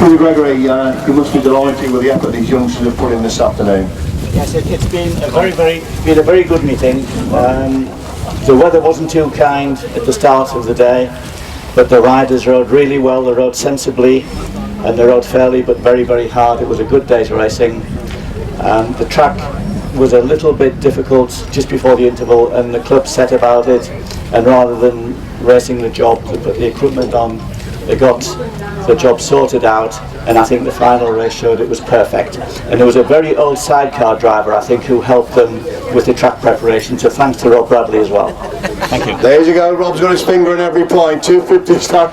Peter Gregory, you must be delighted with the effort these youngsters have put in this afternoon. Yes, it's been a very good meeting. The weather wasn't too kind at the start of the day, but the riders rode really well. They rode sensibly, and they rode fairly, but very, very hard. It was a good day's racing. The track was a little bit difficult just before the interval, and the club set about it. And rather than racing the job, they put the equipment on they got the job sorted out, and I think the final race showed it was perfect. And there was a very old sidecar driver, I think, who helped them with the track preparation, so thanks to Rob Bradley as well. Thank you. There you go, Rob's got his finger in every point. 250 start.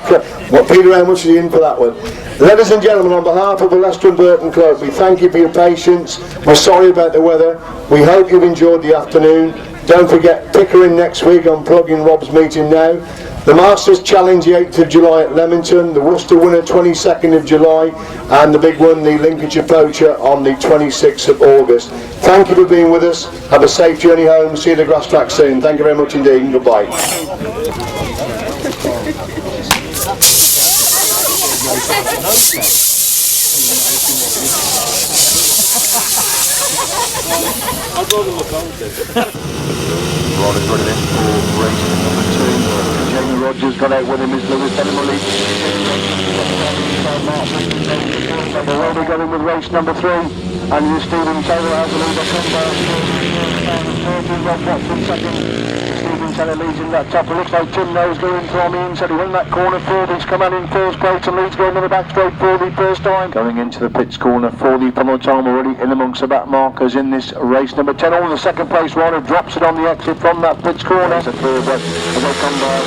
What, Peter, how much are you in for that one? Ladies and gentlemen, on behalf of the Leicester and Burton Club, we thank you for your patience. We're sorry about the weather. We hope you've enjoyed the afternoon. Don't forget, Pickering next week. I'm plugging Rob's meeting now. The Masters Challenge the 8th of July at Leamington, the Worcester winner 22nd of July, and the big one, the Lincolnshire Poacher, on the 26th of August. Thank you for being with us. Have a safe journey home. See you at the Grasstrack soon. Thank you very much indeed, and goodbye. Rodgers running in for race number 2. Jamie Rodgers got out with him is Lewis Denham. We're already going with race number 3, and you Stephen Taylor has the lead. Rob Watson second. Stephen Taylor leads in that top. It looks like Tim Nobes going from the inside. He won that corner. Fordy's come out in first place, and Leeds going in the back straight for the first time. Going into the pits corner for the final time, already in amongst the back markers in this race number 10. All the second place rider drops it on the exit from that pits corner. As they come by,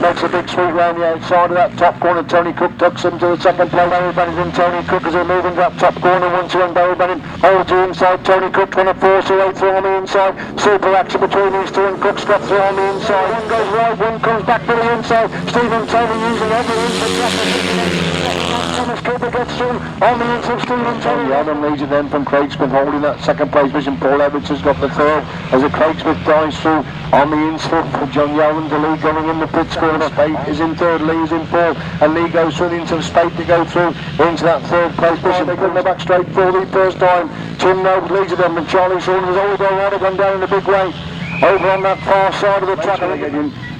makes a big sweep round the outside of that top corner. Tony Cook tucks him to the second place. Barry Bennett and Tony Cook as they move into that top corner. Once again, Barry Bennett holds the inside. Tony Cook trying to force away through on the inside. Super action between these two, and Cook's got through on the inside. One goes right, one comes back to the inside. Stephen Taylor using every inch of Thomas Cooper gets through on the inch of Stephen Taylor. Adam leads it then from Craigsmith, holding that second place position. Paul Evitts has got the third as the Craigsmith dives through on the inside for John Yowan. The lead going in the pits corner. Speight is in third, Leigh is in fourth, and Leigh goes through into Speight to go through into that third place position. They come back straight for the first time. Tim Nobes leads them, and Charlie Saunders has always gone down in a big way over on that far side of the track.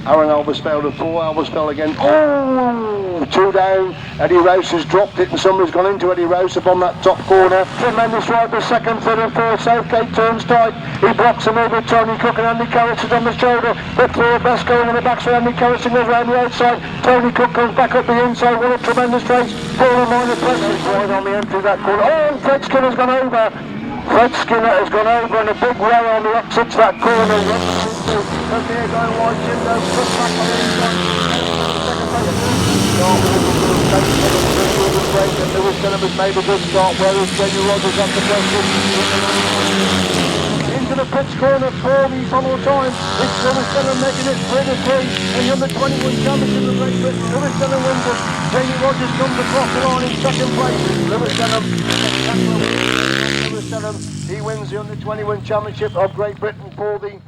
Aaron Albersfeld and Paul Albersfeld again. Oh, 2 down. Eddie Rouse has dropped it, and somebody's gone into Eddie Rouse up on that top corner. Tremendous ride for second, third and fourth. Southgate turns tight. He blocks him over. Tony Cook and Andy Carrison on the shoulder. The third best going in the back, so Andy Carrison goes round the outside. Tony Cook comes back up the inside. What a tremendous race. Paul and Minor Presley's right on the entry of that corner. Oh, Fred Skinner's gone over. Fred Skinner has gone over in a big way on the exit to that corner. And Mear going wide, Jim goes cut back on the inside. Lewis Denham has made a good start, whereas Jamie Rodgers at the pressure. Into the pitch corner for the final time. It's Lewis Denham making it 3-3 in the under 21 championship of Great Britain. Lewis Denham wins it. Jamie Rodgers comes across the line in second place. Lewis Denham, he wins the under 21 championship of Great Britain for the